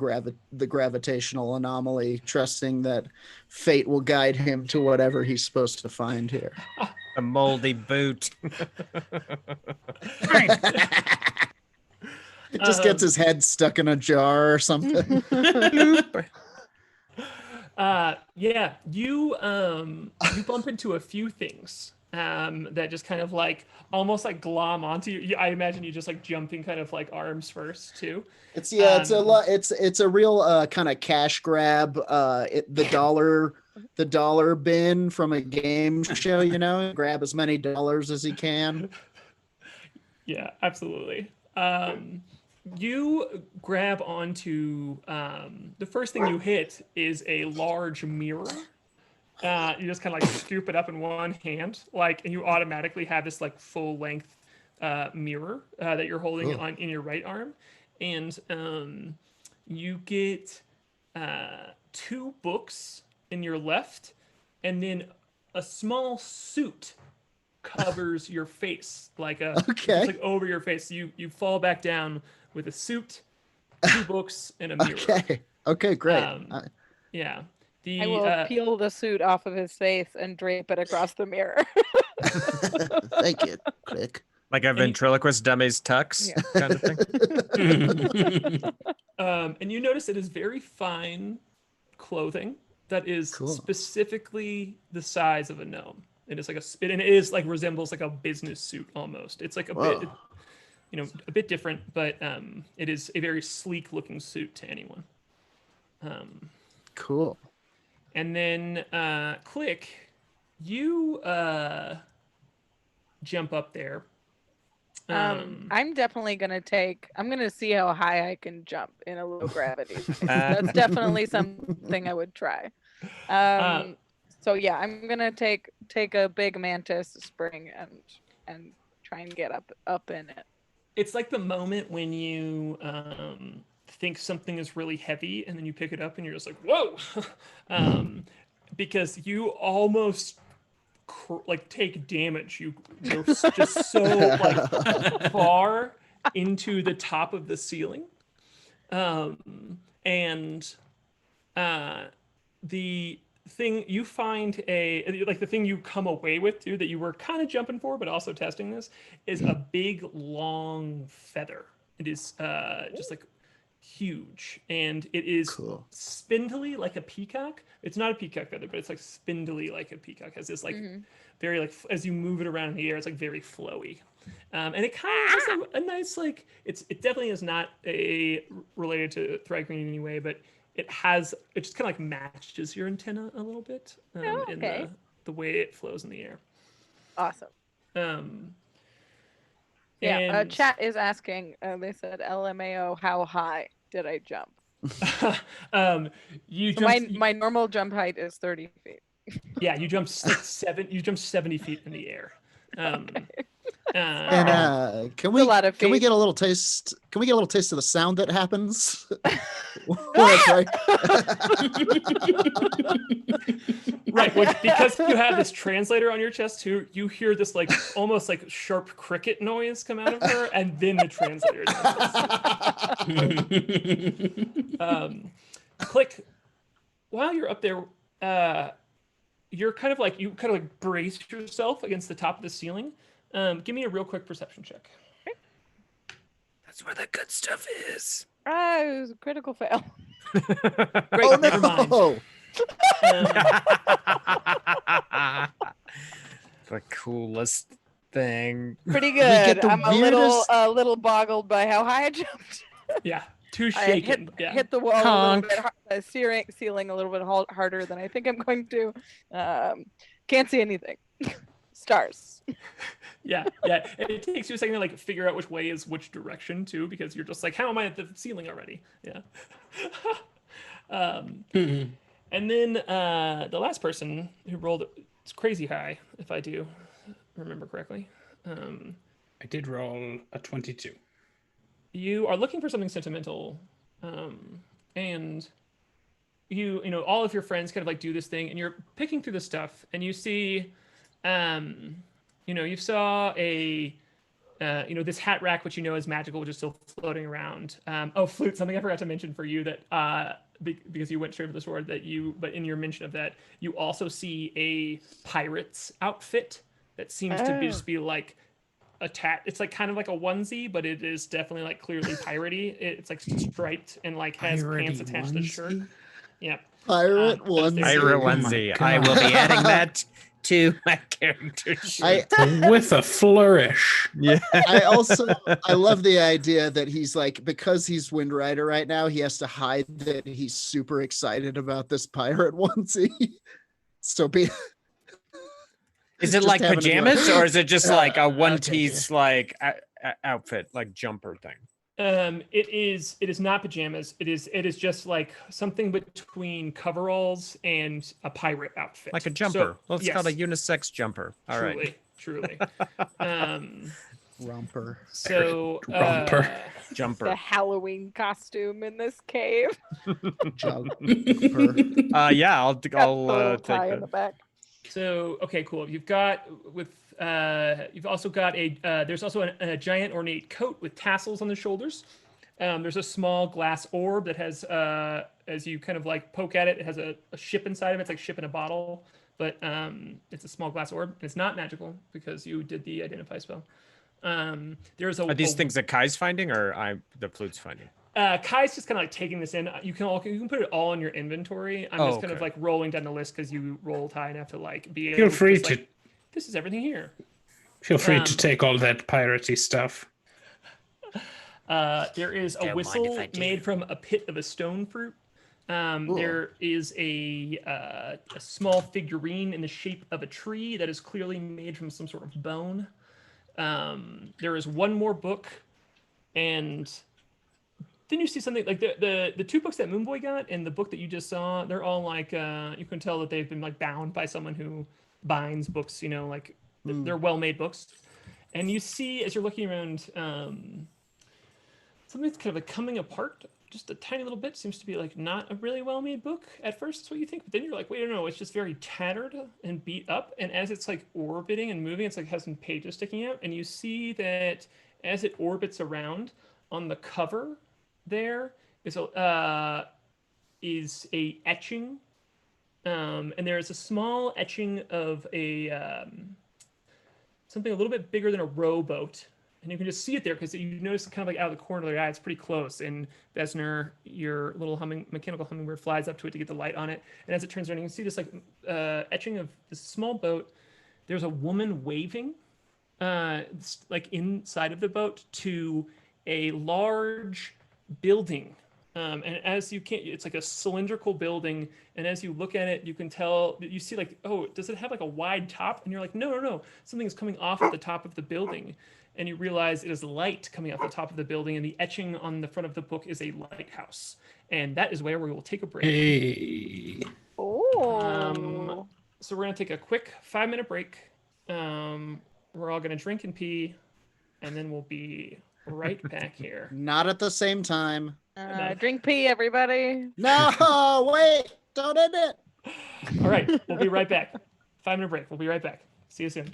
gravitational anomaly, trusting that fate will guide him to whatever he's supposed to find here. a moldy boot. It just gets his head stuck in a jar or something. Yeah, you bump into a few things that just kind of like almost like glom onto you. I imagine you just like jumping kind of like arms first too. It's it's a real kind of cash grab. The dollar bin from a game show, grab as many dollars as he can. Yeah, absolutely. You grab onto the first thing you hit is a large mirror. You just kind of like scoop it up in one hand, and you automatically have this like full length mirror that you're holding in your right arm, and you get 2 books in your left, and then a small suit covers your face just like over your face. You fall back down with a suit, 2 books, and a mirror. Okay, great. Yeah. I will peel the suit off of his face and drape it across the mirror. Thank you, Klik. Like a ventriloquist dummy's tux kind of thing. And you notice it is very fine clothing that is specifically the size of a gnome. It is resembles like a business suit almost. It's like a bit, a bit different, but it is a very sleek looking suit to anyone. Cool. And then Klik, you jump up there. I'm definitely gonna I'm gonna see how high I can jump in a low gravity. That's definitely something I would try. So yeah, I'm gonna take a big mantis spring and try and get up in it. It's like the moment when you think something is really heavy and then you pick it up and you're just like, whoa, because you almost take damage. You're just so like far into the top of the ceiling, and the thing you find the thing you come away with too that you were kind of jumping for but also testing this is a big long feather. It is just like huge, and it is spindly like a peacock. It's not a peacock feather, but it's like spindly like a peacock. It has this like very like as you move it around in the air, it's like very flowy, and it kind of has a nice like it definitely is not related to Tohr-Kreen in any way, but it just kind of like matches your antenna a little bit in the way it flows in the air. Awesome. Yeah, chat is asking. They said, "LMAO, how high did I jump?" My normal jump height is 30 feet. Yeah, you jumped like 70 feet in the air. And can we get a little taste? Can we get a little taste of the sound that happens? That's right. Right, because you have this translator on your chest too, you hear this like almost like sharp cricket noise come out of her, and then the translator does. Klik, while you're up there, you kind of like brace yourself against the top of the ceiling. Give me a real quick perception check. Okay. That's where the good stuff is. It was a critical fail. Great, never mind. The coolest thing. Pretty good. I'm a little boggled by how high I jumped. Yeah, too shaken. Hit the wall a little bit, ceiling a little bit harder than I think I'm going to. Can't see anything. Stars. Yeah. It takes you a second to like figure out which way is which direction too, because you're just like, how am I at the ceiling already? Yeah. And then the last person who rolled it's crazy high, if I do remember correctly. I did roll a 22. You are looking for something sentimental, and you know all of your friends kind of like do this thing, and you're picking through the stuff, and you see, you saw a. This hat rack, which you know is magical, which is still floating around. Flute, something I forgot to mention for you that because you went straight for the sword but in your mention of that, you also see a pirate's outfit that seems to just be like it's like kind of like a onesie, but it is definitely like clearly piratey. It's like striped and like has pants attached to the shirt. Yeah. Pirate onesie. Pirate onesie. I will be adding that to my character sheet. With a flourish. Yeah. I love the idea that he's like, because he's Windrider right now, he has to hide that he's super excited about this pirate onesie. So be Is it just like having to be like, pajamas or is it just like a one okay, piece like outfit, like jumper thing? It is not pajamas. It is just like something between coveralls and a pirate outfit. Like a jumper. So, Well, it's yes, called a unisex jumper. All right. truly. romper. So Romper. Jumper. The Halloween costume in this cave. Jumper. Yeah, I'll Got the little take tie in that. the back. So okay, cool. You've got you've also got there's also a giant ornate coat with tassels on the shoulders. There's a small glass orb that has as you kind of like poke at it, it has a ship inside of it. It's like ship in a bottle, but it's a small glass orb. It's not magical because you did the identify spell. There's Are these things that Kai's finding or the Flute's finding? Kai's just kind of like taking this in. You can put it all in your inventory. I'm just kind of like rolling down the list because you rolled high enough to like be able Feel free just, to. like, this is everything here. Feel free to take all that piratey stuff. There is a Don't mind whistle if I do. made from a pit of a stone fruit. There is a small figurine in the shape of a tree that is clearly made from some sort of bone. There is one more book, and then you see something like the two books that Moonboy got and the book that you just saw. They're all like you can tell that they've been like bound by someone who binds books. You know, like they're well-made books. And you see as you're looking around, something's kind of like coming apart just a tiny little bit. Seems to be like not a really well-made book at first. That's what you think, but then you're like, wait, no, it's just very tattered and beat up. And as it's like orbiting and moving, it's like has some pages sticking out, and you see that as it orbits around on the cover, there is a etching, and there is a small etching of a something a little bit bigger than a rowboat. And you can just see it there because you notice kind of like out of the corner of your eye, it's pretty close. And Besner, your little mechanical hummingbird, flies up to it to get the light on it. And as it turns around, you can see this like etching of this small boat. There's a woman waving, like inside of the boat to a large building. And as you can, it's like a cylindrical building. And as you look at it, you can tell that you see like, oh, does it have like a wide top? And you're like, no, something's coming off at the top of the building. And you realize it is light coming off the top of the building, and the etching on the front of the book is a lighthouse. And that is where we will take a break. Hey. Oh. So we're gonna take a quick 5-minute break. We're all gonna drink and pee, and then we'll be right back here. Not at the same time. Drink pee, everybody. No, wait, don't end it. All right, we'll be right back. 5-minute break. We'll be right back. See you soon.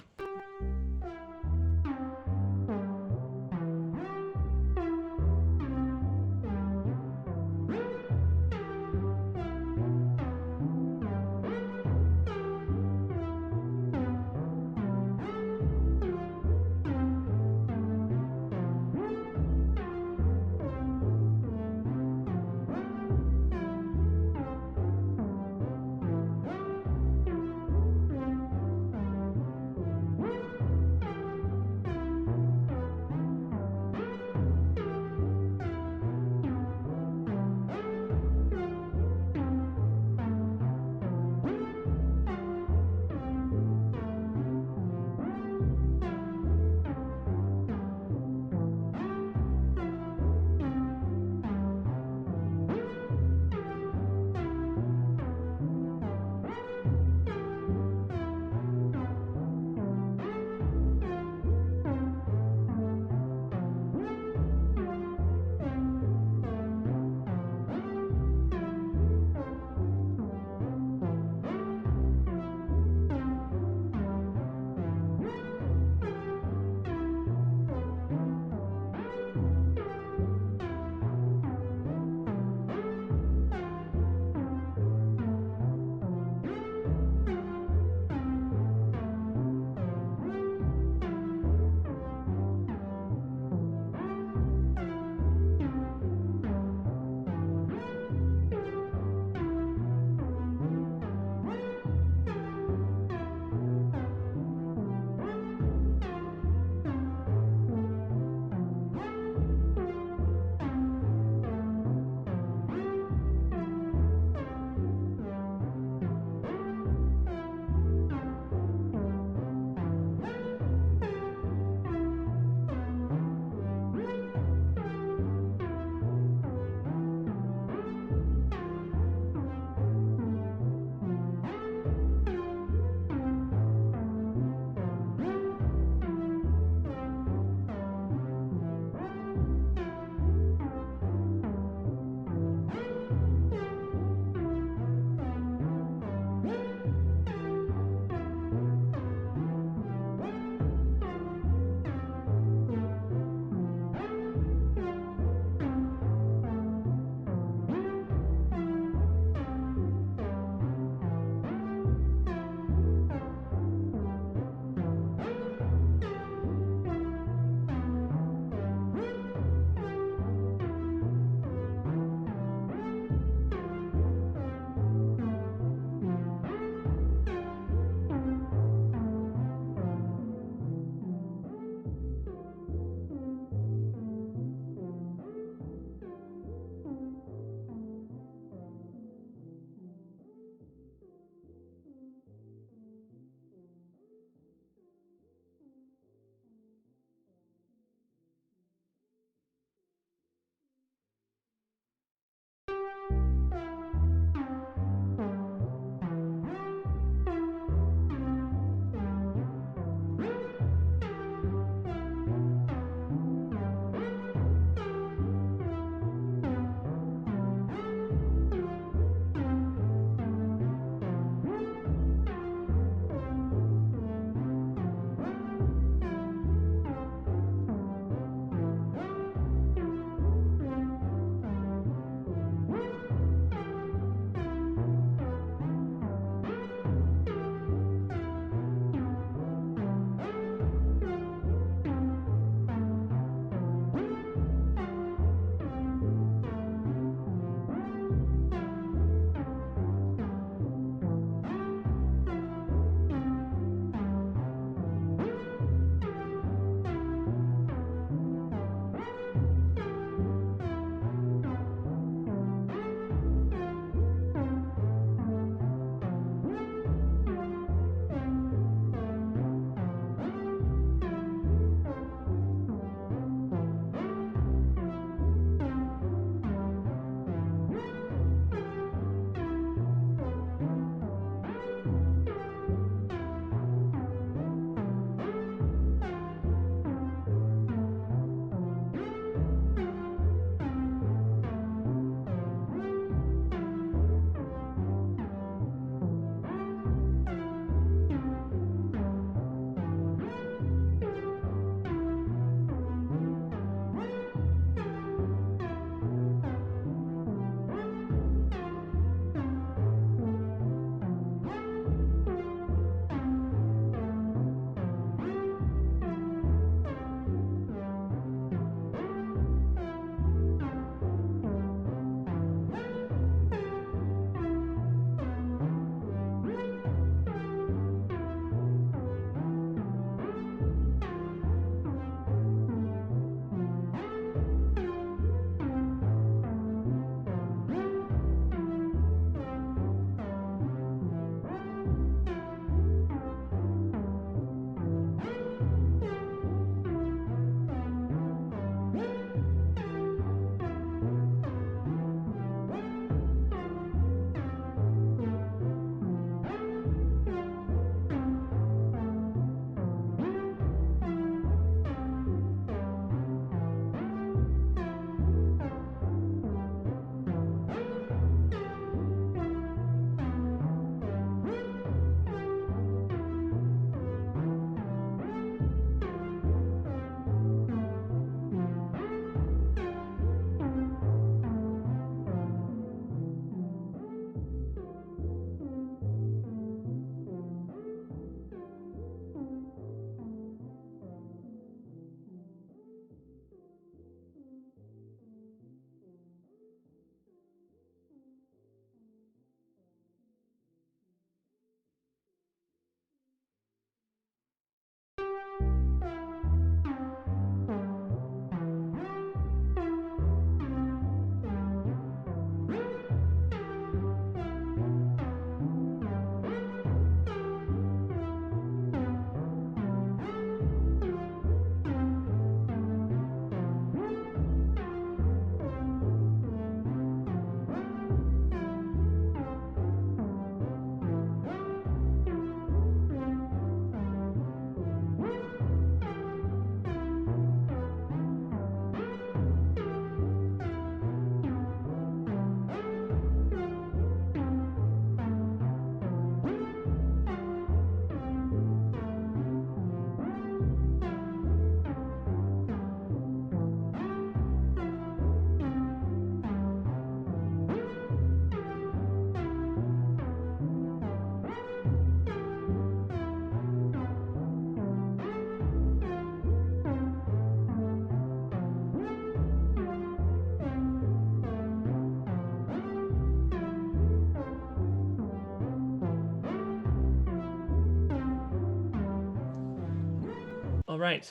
All right.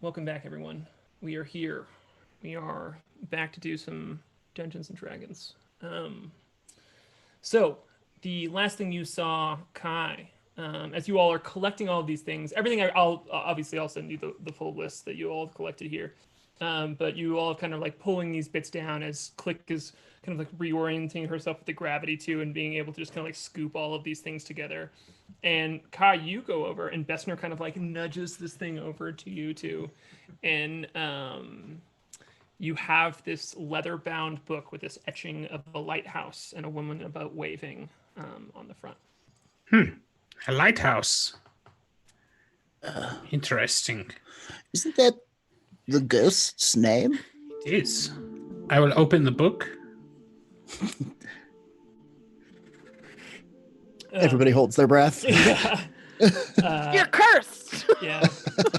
Welcome back, everyone. We are here. We are back to do some Dungeons and Dragons. So, the last thing you saw, Kai, as you all are collecting all of these things, everything I'll send you the full list that you all have collected here. But you all kind of like pulling these bits down as Klik is kind of like reorienting herself with the gravity too, and being able to just kind of like scoop all of these things together. And Kai, you go over, and Bessner kind of like nudges this thing over to you too, and you have this leather-bound book with this etching of a lighthouse and a woman about waving on the front. A lighthouse. Interesting. Isn't that the ghost's name? It is. I will open the book. Everybody holds their breath. You're cursed. Yeah.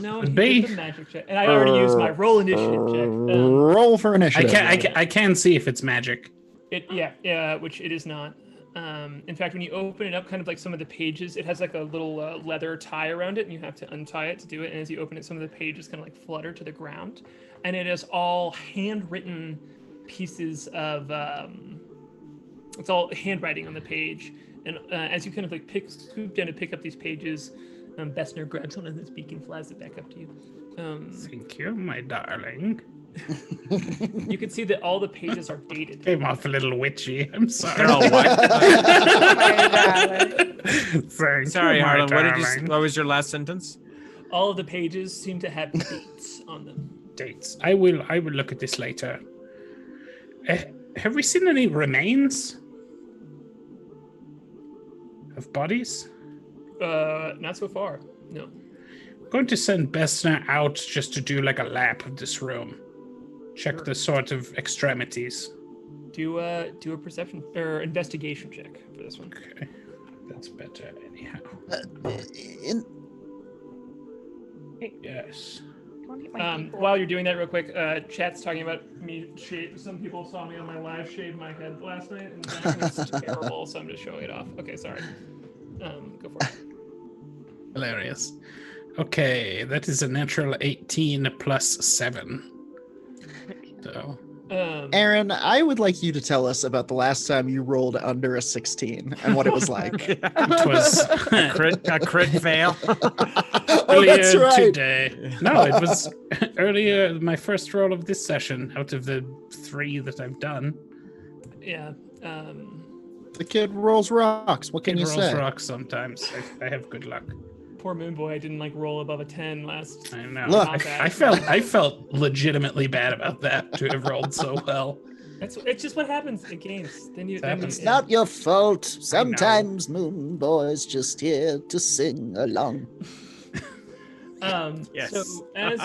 No, he B. did the magic check, and I already used my roll initiative check. Roll for initiative. I can see if it's magic. Which it is not. In fact, when you open it up, kind of like some of the pages, it has like a little leather tie around it, and you have to untie it to do it. And as you open it, some of the pages kind of like flutter to the ground, and it is all handwritten pieces of. It's all handwriting on the page, and as you kind of like scoop down to pick up these pages, Bessner grabs one of his beak and flies it back up to you. Thank you, my darling. You can see that all the pages are dated. Came off a little witchy. I'm sorry. They're all white. Thank Sorry, you, my Harlan. darling. What was your last sentence? All of the pages seem to have dates on them. Dates. I will look at this later. Have we seen any remains of bodies? Not so far. No. I'm going to send Bessner out just to do like a lap of this room. Check Sure. the sort of extremities. Do a perception or investigation check for this one. Okay. That's better anyhow. Yes. Don't eat my people. While you're doing that real quick, chat's talking about me some people saw me on my live shave my head last night, and it's terrible, so I'm just showing it off. Okay, sorry. Go for it. Hilarious. Okay, that is a natural 18 plus 7. So, Aaron, I would like you to tell us about the last time you rolled under a 16 and what it was like. it was A crit fail. earlier that's right. today. No, it was earlier, my first roll of this session out of the 3 that I've done. Yeah. The kid rolls rocks. What can It you rolls say? rocks sometimes. I have good luck. Poor Moonboy didn't like roll above a 10 last. I know. Look. I felt legitimately bad about that to have rolled so well. It's just what happens in games. It's not your fault. Sometimes Moonboy's just here to sing along. Yes. So as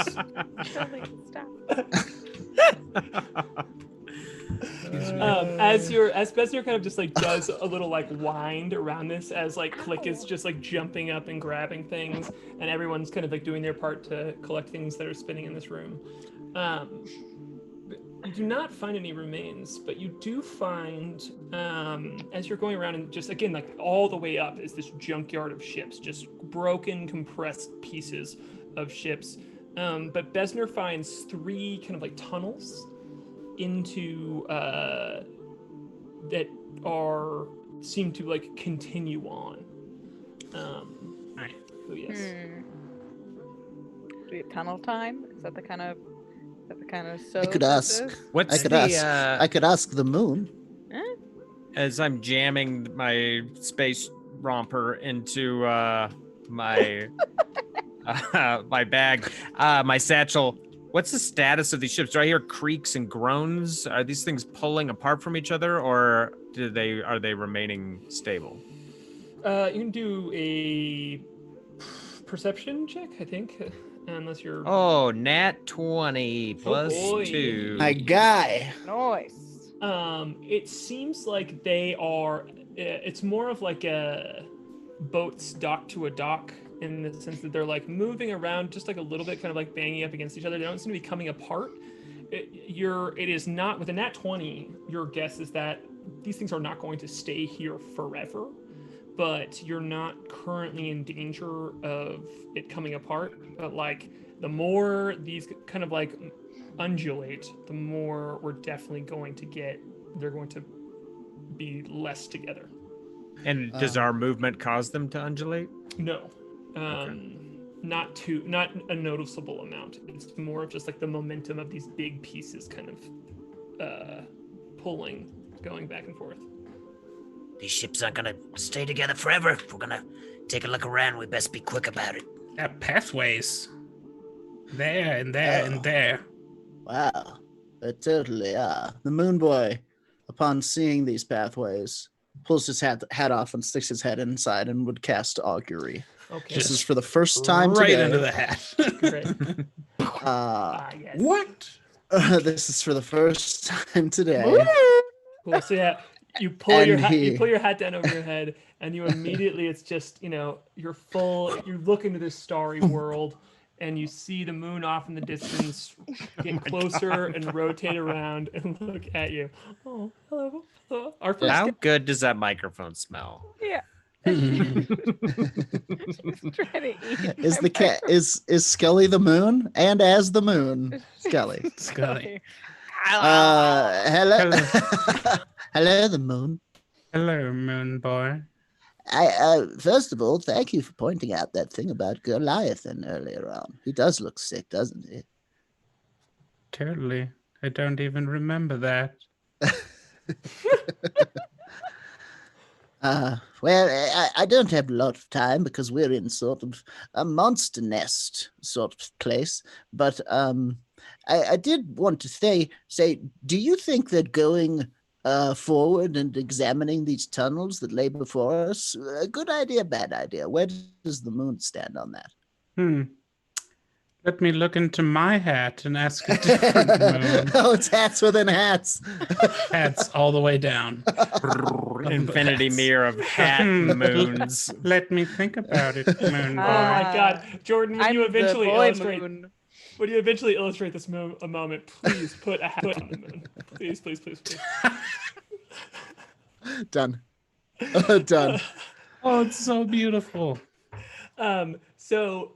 as Bessner kind of just like does a little like wind around this, as like Klik is just like jumping up and grabbing things, and everyone's kind of like doing their part to collect things that are spinning in this room. You do not find any remains, but you do find, as you're going around and just again like all the way up is this junkyard of ships, just broken, compressed pieces of ships. But Bessner finds 3 kind of like tunnels into that seem to like continue on. Right. So yes. Do we have tunnel time? Is that the kind of I could ask. What's I could ask the moon. as I'm jamming my space romper into my my bag, my satchel. What's the status of these ships? Do I hear creaks and groans? Are these things pulling apart from each other, or are they remaining stable? You can do a perception check, I think, unless you're. Oh, nat 20 plus boy. 2. My guy. Nice. It seems like they are. It's more of like a boats docked to a dock, in the sense that they're like moving around just like a little bit, kind of like banging up against each other. They don't seem to be coming apart. It is not with a nat 20. Your guess is that these things are not going to stay here forever. but you're not currently in danger of it coming apart. But like, the more these kind of like undulate, the more we're definitely going to get. They're going to be less together. And does our movement cause them to undulate? No, not a noticeable amount. It's more of just like the momentum of these big pieces kind of pulling, going back and forth. These ships aren't gonna stay together forever. If we're gonna take a look around, we best be quick about it. Pathways. There and there and there. Wow, they totally are. The Moonboy, upon seeing these pathways, pulls his hat off and sticks his head inside and would cast augury. Okay. This is for the first time right today. into the hat. Great. Yes. What? This is for the first time today. Cool. So yeah, you pull your hat down over your head, and you immediately, it's just, you look into this starry world, and you see the moon off in the distance get closer and rotate around and look at you. Oh, hello. Our first How good does that microphone smell? Yeah. He's trying to eat Is my the cat is Skelly the moon? And as the moon, Skelly. Scully. Hello. Hello, the moon. Hello, Moon Boy. First of all, thank you for pointing out that thing about Goliathan earlier on. He does look sick, doesn't he? Totally. I don't even remember that. Well, I don't have a lot of time because we're in sort of a monster nest sort of place. But I did want to say, do you think that going forward and examining these tunnels that lay before us, a good idea, bad idea? Where does the moon stand on that? Let me look into my hat and ask a different moon. Oh, it's hats within hats. Hats all the way down. Infinity mirror of hat moons. Let me think about it, Moon Boy. Oh my God, Jordan! When I'm you eventually the boy illustrate, moon. when you eventually illustrate this a moment, please put a hat on the moon. Please. Done. Done. Oh, it's so beautiful. So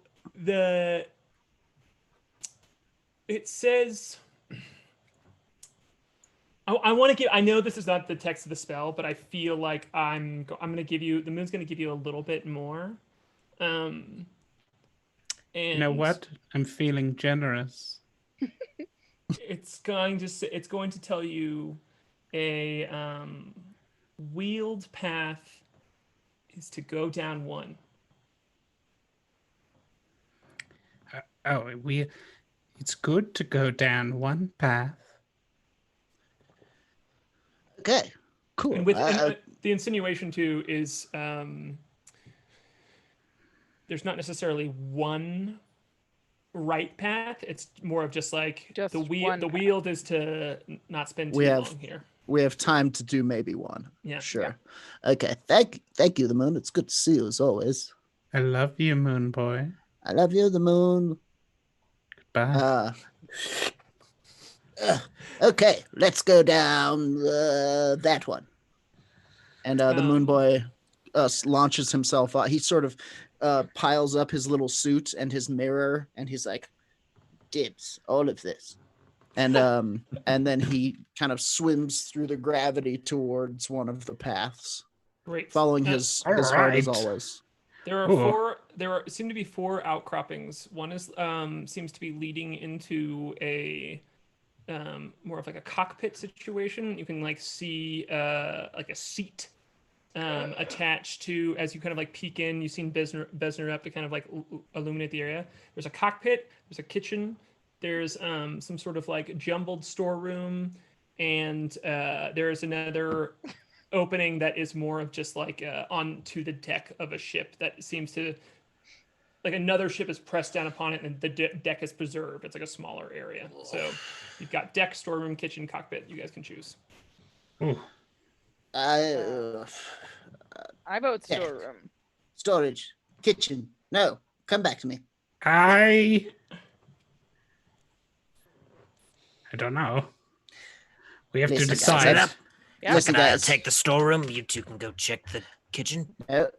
it says. I want to give. I know this is not the text of the spell, but I feel like I'm going to give you. The moon's going to give you a little bit more. And You know what? I'm feeling generous. It's going to tell you a wheeled path is to go down one. It's good to go down one path. Okay, cool. And with the insinuation too is there's not necessarily one right path. It's more of just like Just the one path. wheeled is to not spend too long here. We have time to do maybe one. Yeah. Sure. Okay. Thank you, the moon. It's good to see you as always. I love you, Moon Boy. I love you, the moon. Goodbye. Okay, let's go down that one. And the moon boy launches himself out. He sort of piles up his little suit and his mirror, and he's like, "Dibs, all of this." And then he kind of swims through the gravity towards one of the paths, Great. following his heart as always. There seem to be four outcroppings. One is seems to be leading into a more of like a cockpit situation. You can like see like a seat attached to, as you kind of like peek in, you've seen Besner up to kind of like illuminate the area. There's a cockpit, there's a kitchen, there's some sort of like jumbled storeroom, and there's another opening that is more of just like onto the deck of a ship that seems to, like another ship is pressed down upon it and the deck is preserved. It's like a smaller area. So you've got deck, storeroom, kitchen, cockpit. You guys can choose. I vote storeroom. Storage, kitchen. No, come back to me. I don't know. We have Listen, to guys, decide. Set up. Yeah. Listen, I'll guys. take the storeroom. You two can go check kitchen? No,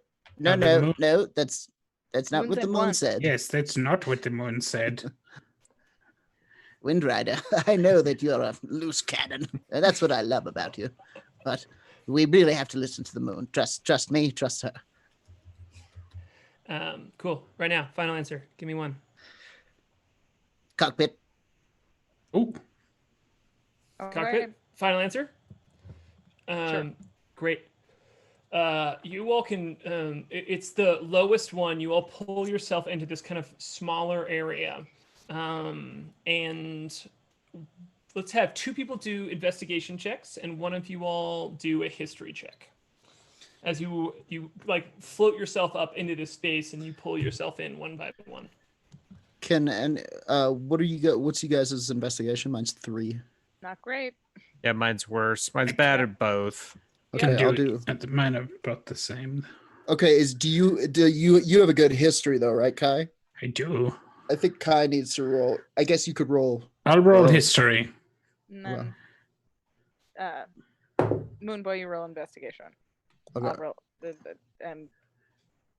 No, the no, moon- no. That's not Moon what the said moon one. said. Yes, that's not what the moon said. Windrider, I know that you're a loose cannon. And that's what I love about you. But we really have to listen to the moon. Trust me, trust her. Cool. Right now, final answer. Give me one. Cockpit. Oh, All Cockpit. right. Final answer. Sure. Great. You all can. It's the lowest one. You all pull yourself into this kind of smaller area, and let's have 2 people do investigation checks, and one of you all do a history check. As you like float yourself up into this space, and you pull yourself in one by one. What's you guys' investigation? Mine's 3. Not great. Yeah, mine's worse. Mine's bad at both. Okay, I'll do. Mine are about the same. Okay, do you have a good history though, right, Kai? I do. I think Kai needs to roll. I guess you could roll. I'll roll Oh. history. And then, Moonboy, you roll investigation. Okay. I'll roll and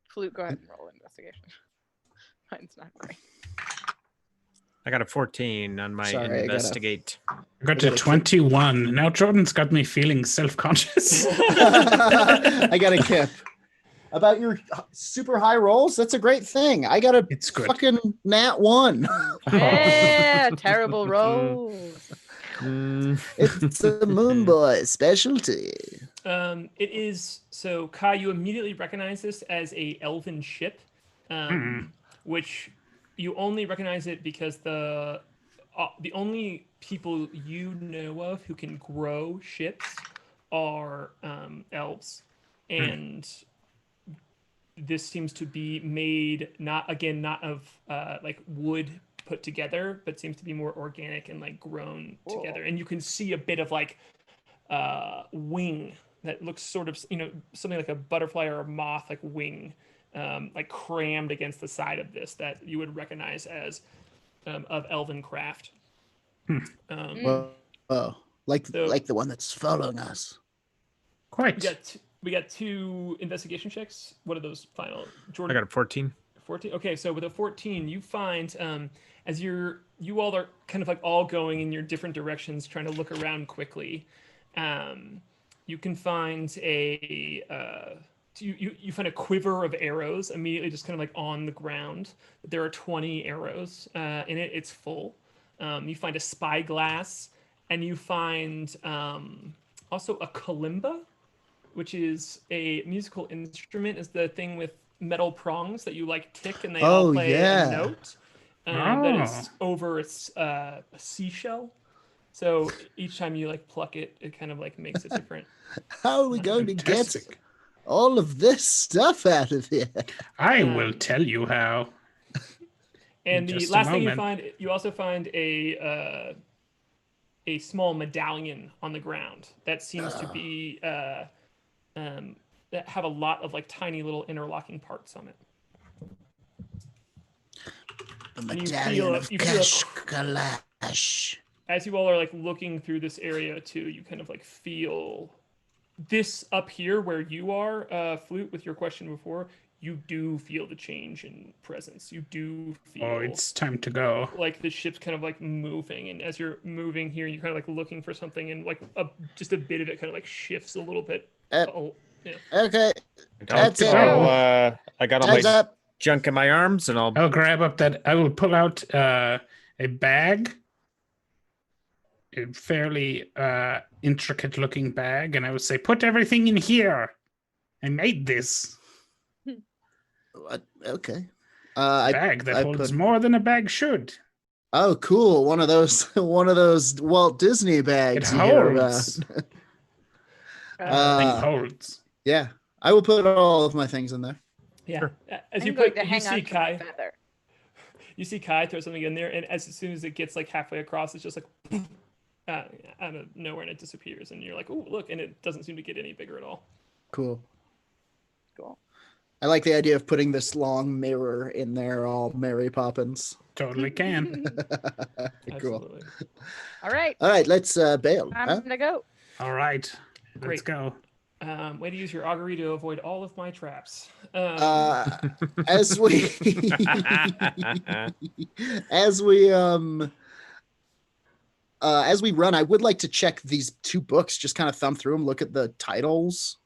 Flute, go ahead and roll investigation. Mine's not great. I got a 14 on my Sorry, investigate. I got to 21. Now Jordan's got me feeling self-conscious. I got a kip. About your super high rolls, that's a great thing. I got a It's good. fucking nat 1. Yeah, terrible rolls. It's the Moonboy specialty. It is so Kai. You immediately recognize this as a elven ship, which you only recognize it because the only people you know of who can grow ships are elves, and this seems to be made not of like wood put together, but seems to be more organic and like grown together. And you can see a bit of like wing that looks sort of, something like a butterfly or a moth like wing, like crammed against the side of this that you would recognize as of elven craft. Like the one that's following us. Quite. We got 2 investigation checks. What are those final? Jordan? I got a 14. 14. Okay, so with a 14, you find as you all are kind of like all going in your different directions, trying to look around quickly. You can find you find a quiver of arrows immediately, just kind of like on the ground. There are 20 arrows in it. It's full. You find a spyglass, and you find also a kalimba, which is a musical instrument. Is the thing with metal prongs that you like tick and they all play a note that is over a seashell. So each time you like pluck it, it kind of like makes it different. How are we going to get all of this stuff out of here? I will tell you how. And the last thing you also find a small medallion on the ground that seems to be that have a lot of like tiny little interlocking parts on it. The medallion of Kalash. As you all are like looking through this area too, you kind of like feel this up here where you are, Flute, with your question before. You do feel the change in presence. You do feel. Oh, it's time to go. Like the ship's kind of like moving, and as you're moving here, you're kind of like looking for something, and like just a bit of it kind of like shifts a little bit. Yeah. Okay. That's it. I got all my junk in my arms, and I'll grab up that. I will pull out a bag, a fairly intricate-looking bag, and I would say, "Put everything in here. I made this." Okay. Bag that holds more than a bag should. Oh, cool! One of those Walt Disney bags. It holds. It holds. Yeah, I will put all of my things in there. Yeah. Sure. As you see Kai. You see Kai throw something in there, and as soon as it gets like halfway across, it's just like out of nowhere, and it disappears. And you're like, "Oh, look!" And it doesn't seem to get any bigger at all. Cool. Cool. I like the idea of putting this long mirror in there, all Mary Poppins. Totally can. Cool. All right. All right, let's bail. I'm gonna go. All right, let's Great. go. Way to use your augury to avoid all of my traps. As we as we run, I would like to check these 2 books, just kind of thumb through them, look at the titles.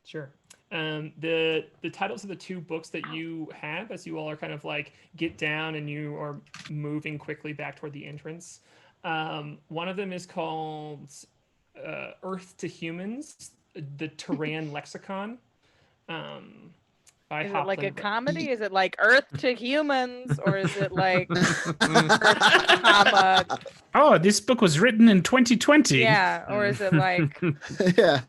Sure. The titles of the 2 books that you have, as you all are kind of like get down and you are moving quickly back toward the entrance. One of them is called Earth to Humans, the Tohr-Kreen Lexicon. By Is it like a Hopland. comedy? Is it like Earth to Humans, or is it like comma? Oh, this book was written in 2020. Yeah, or is it like Yeah.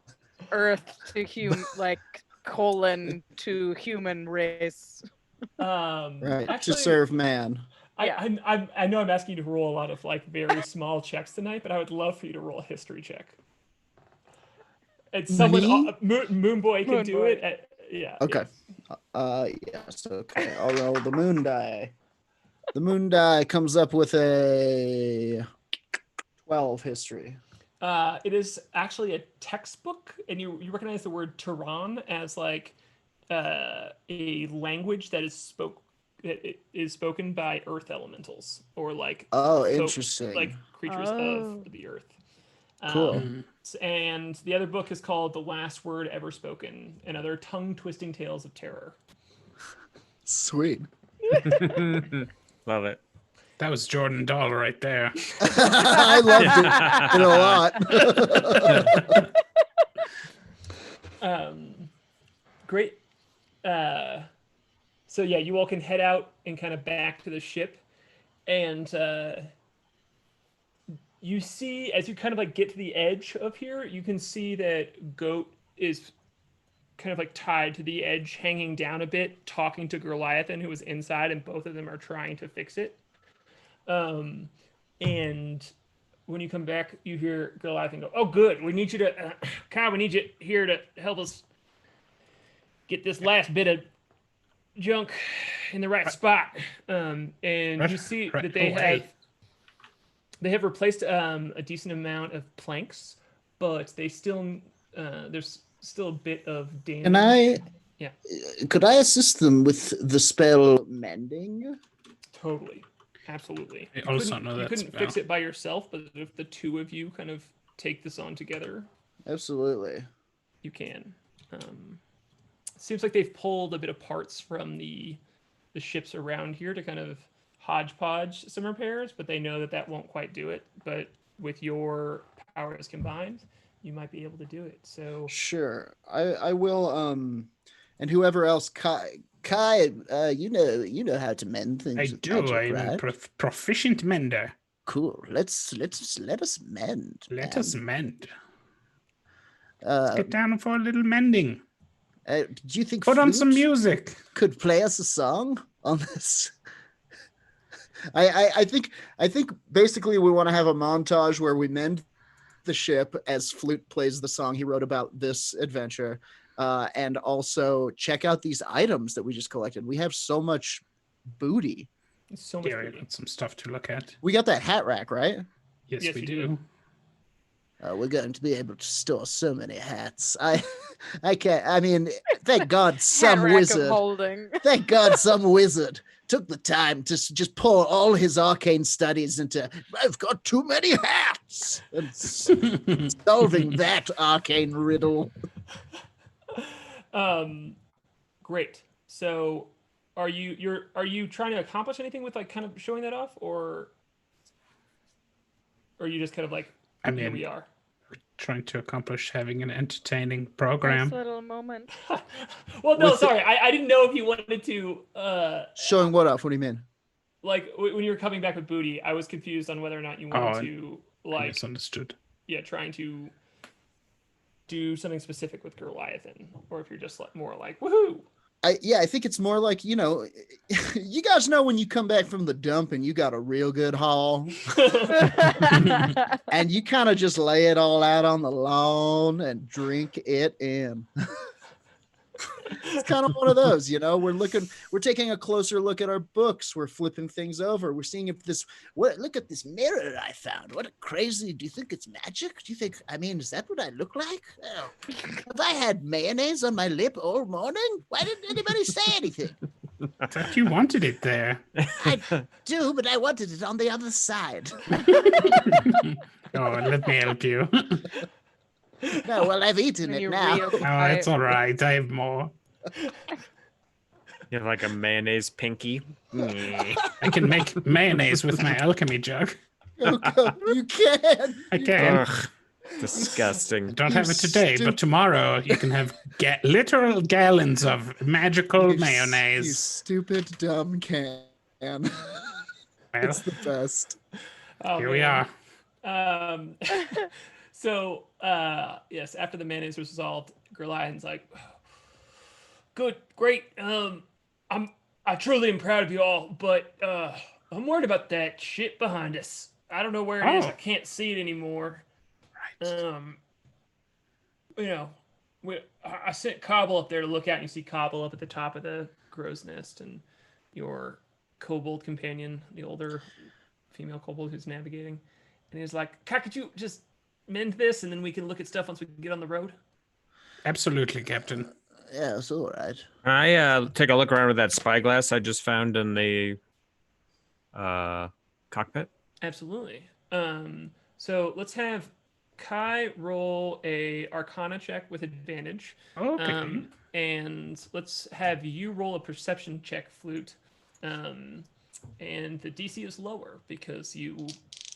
Earth to like colon to human race? Right. Actually, to serve man. I know I'm asking you to roll a lot of like very small checks tonight, but I would love for you to roll a history check. And someone, Moonboy can do it. Yeah. Okay. Yes. Okay. I'll roll the moon die. The moon die comes up with a 12 history. It is actually a textbook, and you recognize the word Tehran as like a language that is spoken by earth elementals, or like interesting, like creatures of the earth. Cool. And the other book is called The Last Word Ever Spoken, and Other Tongue-Twisting Tales of Terror. Sweet. Love it. That was Jordan Dahl right there. I loved it a lot. Great. So yeah, you all can head out and kind of back to the ship, and you see, as you kind of like get to the edge of here, you can see that Goat is kind of like tied to the edge, hanging down a bit, talking to Goliathan, who was inside, and both of them are trying to fix it. And when you come back, you hear Goliathan go, "Oh, good. We need you to, K.A.I, we need you here to help us get this last bit of junk in the right spot." And you see that they have replaced a decent amount of planks, but they still there's still a bit of damage. Could I assist them with the spell mending? Totally. Absolutely. I also know that you couldn't spell. fix it by yourself, but if the 2 of you kind of take this on together, absolutely, you can. Seems like they've pulled a bit of parts from the ships around here to kind of hodgepodge some repairs, but they know that won't quite do it. But with your powers combined, you might be able to do it. So sure, I will. And whoever else, K.A.I, you know how to mend things. I with do. magic, I'm right? a proficient mender. Cool. Let us mend. Let man. us mend. Let's get down for a little mending. Do you think Put on some Flute music? could play us a song on this? I think basically we want to have a montage where we mend the ship as Flute plays the song he wrote about this adventure, and also check out these items that we just collected. We have so much booty. so much Yeah, booty. got some stuff to look at. We got that hat rack, right? Yes, Yes, we you do. We're going to be able to store so many hats. I can't. I mean, thank God some Hat rack of wizard. holding. Thank God some wizard took the time to just pour all his arcane studies into, I've got too many hats, and solving that arcane riddle. Great. So are you trying to accomplish anything with like kind of showing that off, or are you just kind of like, I here mean, we are? Trying to accomplish having an entertaining Nice program. little moment. Well, no, With sorry. I didn't know if you wanted to Showing what off? What do you mean? like when you were coming back with booty, I was confused on whether or not you wanted to I like misunderstood. trying to do something specific with Goliathan, or if you're just like more like woohoo. I think it's more like, you guys know when you come back from the dump and you got a real good haul and you kind of just lay it all out on the lawn and drink it in. It's kind of one of those, we're taking a closer look at our books. We're flipping things over. We're seeing if look at this mirror I found. What a crazy, do you think it's magic? Do you think, is that what I look like? Oh, have I had mayonnaise on my lip all morning? Why didn't anybody say anything? I thought you wanted it there. I do, but I wanted it on the other side. Oh, let me help you. No, well, I've eaten it now. Oh, it's all right. I have more. You have like a mayonnaise pinky. I can make mayonnaise with my alchemy jug. Oh, God, you can. I can. Ugh, disgusting. I don't have it today, but tomorrow you can have literal gallons of magical You mayonnaise. stupid, dumb can. It's the best. Oh, Here we are. So, yes, after the mayonnaise was resolved, Gurlion's like, good, great. I truly am proud of you all, but I'm worried about that shit behind us. I don't know where it is. I can't see it anymore. Right. I sent Cobble up there to look out, and you see Cobble up at the top of the crow's nest, and your kobold companion, the older female kobold who's navigating, and he's like, Kai, could you just mend this, and then we can look at stuff once we get on the road? Absolutely, Captain. Yeah, it's all right. I take a look around with that spyglass I just found in the cockpit. Absolutely. So let's have Kai roll a Arcana check with advantage. Okay. And let's have you roll a perception check, Flute. And the DC is lower because you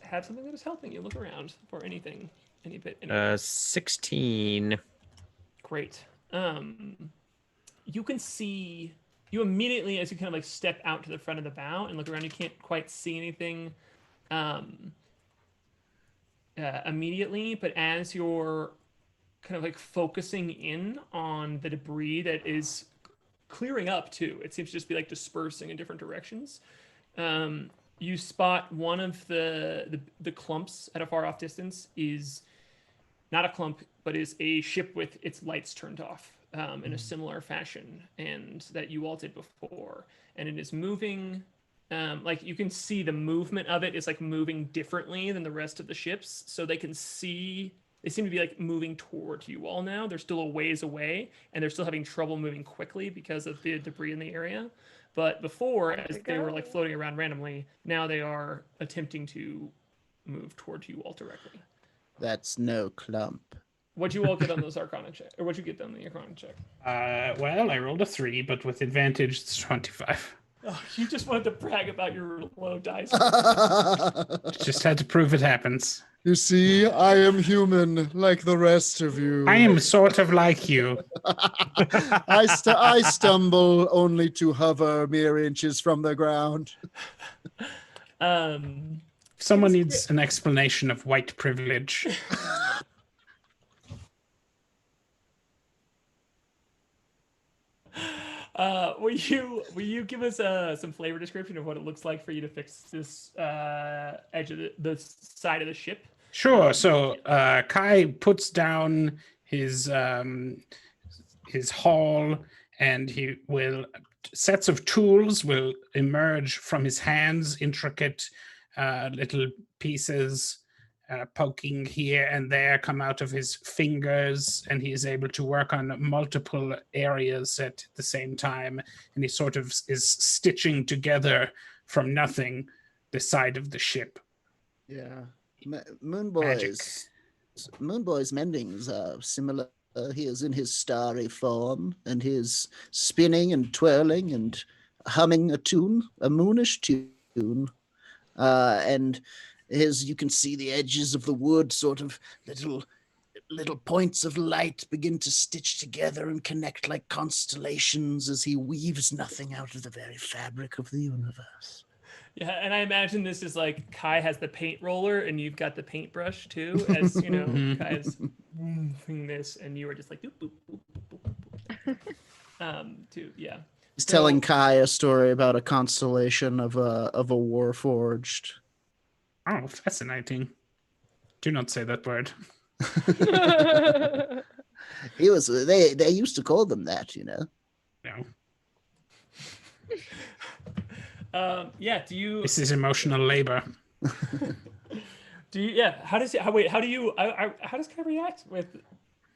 have something that is helping you look around for anything. 16. Great. You can see, you immediately, as you kind of like step out to the front of the bow and look around, you can't quite see anything immediately, but as you're kind of like focusing in on the debris that is clearing up too, it seems to just be like dispersing in different directions. You spot one of the clumps at a far off distance is not a clump, but is a ship with its lights turned off in a similar fashion, and that you all did before. And it is moving, like you can see the movement of it is like moving differently than the rest of the ships. So they can see, they seem to be like moving toward you all now. They're still a ways away, and they're still having trouble moving quickly because of the debris in the area. But before, as they were like floating around randomly, now they are attempting to move towards you all directly. That's no clump. What'd you all get on those Arcana check? Or what'd you get on the Arcana check? Well, I rolled a 3, but with advantage, it's 25. Oh, you just wanted to brag about your low dice. Just had to prove it happens. You see, I am human like the rest of you. I am sort of like you. I stumble only to hover mere inches from the ground. Someone needs an explanation of white privilege. Will you give us some flavor description of what it looks like for you to fix this edge of the side of the ship? Sure. So Kai puts down his haul, and sets of tools will emerge from his hands, intricate little pieces poking here and there come out of his fingers, and he is able to work on multiple areas at the same time, and he sort of is stitching together from nothing the side of the ship. Yeah. Moonboy's mendings are similar. He is in his starry form, and he is spinning and twirling and humming a tune, a moonish tune. And you can see the edges of the wood, sort of little points of light begin to stitch together and connect like constellations as he weaves nothing out of the very fabric of the universe. Yeah, and I imagine this is like Kai has the paint roller and you've got the paintbrush too, as you know, Kai is moving this and you are just like, boop, boop, boop, boop, boop. Yeah. He's telling Kai a story about a constellation of a warforged. Oh, fascinating. Do not say that word. They used to call them that, you know. No, Yeah. Do you? this is emotional labor. Do you? Yeah. How does it? Wait. How do you? How does Kai react with?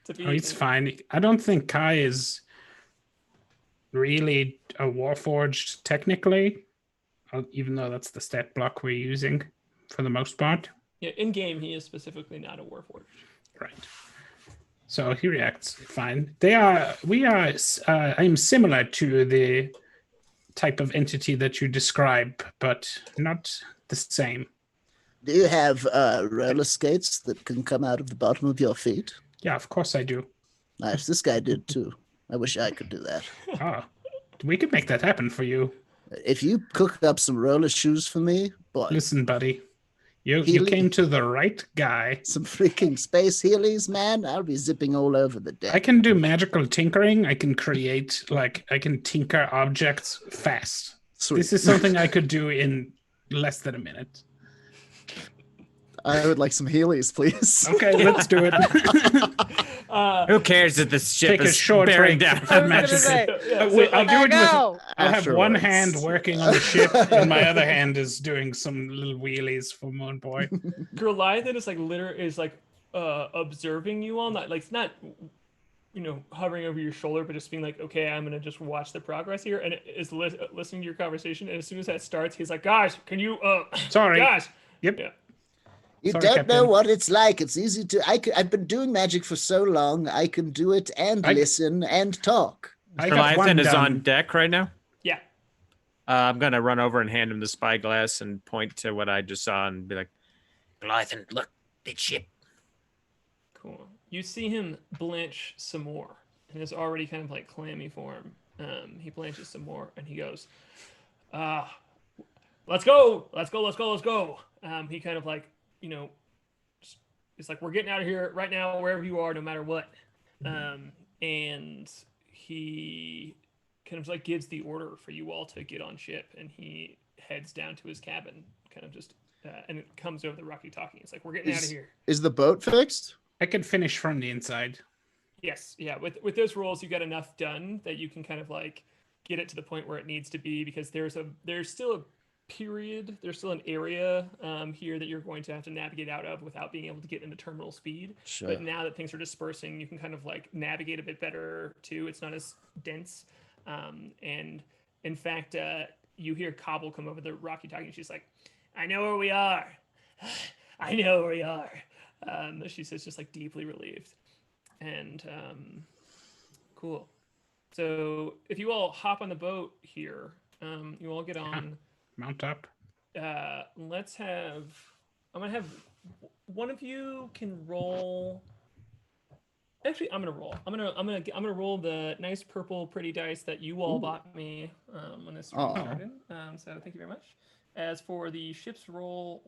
To be, Oh, it's fine. I don't think Kai is really a Warforged technically, even though that's the stat block we're using for the most part. Yeah. In game, he is specifically not a Warforged. Right. So he reacts fine. I'm similar to the type of entity that you describe, but not the same. Do you have roller skates that can come out of the bottom of your feet? Yeah, of course I do. Nice. This guy did too. I wish I could do that. Ah, we could make that happen for you. If you cook up some roller shoes for me, boy, Listen, buddy, you Healy- came to the right guy. some freaking space heelys, man, I'll be zipping all over the deck. I can do magical tinkering. I can create, I can tinker objects fast. Sweet. This is something I could do in less than a minute. I would like some heelys, please. Okay, let's do it. Who cares if this ship Take a is short bearing break. down? I was gonna Magic. say, Yeah, so, I'll do it with. know. I'll have one Afterwards. hand working on the ship, and my other hand is doing some little wheelies for Moonboy. Goliath is like observing you all, not like it's not hovering over your shoulder, but just being like, okay, I'm gonna just watch the progress here, and is listening to your conversation. And as soon as that starts, he's like, guys, can you Sorry. guys? Yep. Yeah. You Sorry, don't Captain. know what it's like. It's easy to. I've been doing magic for so long. I can do it and listen and talk. I got one Goliathan is done. on deck right now. Yeah. I'm gonna run over and hand him the spyglass and point to what I just saw and be like, Goliath, look, big ship. Cool. You see him blanch some more in his already kind of like clammy form. He blanches some more and he goes, let's go. He kind of like, it's like, we're getting out of here right now, wherever you are, no matter what. And he kind of like gives the order for you all to get on ship, and he heads down to his cabin, kind of just, and it comes over the rocky talking. It's like, we're getting out of here. Is the boat fixed? I could finish from the inside. Yes, yeah. With those rolls, you got enough done that you can kind of like get it to the point where it needs to be, because there's still a period, there's still an area here that you're going to have to navigate out of without being able to get into terminal speed. Sure. But now that things are dispersing, you can kind of like navigate a bit better too. It's not as dense. And in fact, you hear Cobble come over the rocky talking. She's like, I know where we are. I know where we are. She says, just like deeply relieved. And cool. So if you all hop on the boat here, you all get on. Mount up. Let's have. I'm gonna have one of you can roll. Actually, I'm gonna roll. I'm gonna roll the nice purple pretty dice that you all bought me when this started. So thank you very much. As for the ship's roll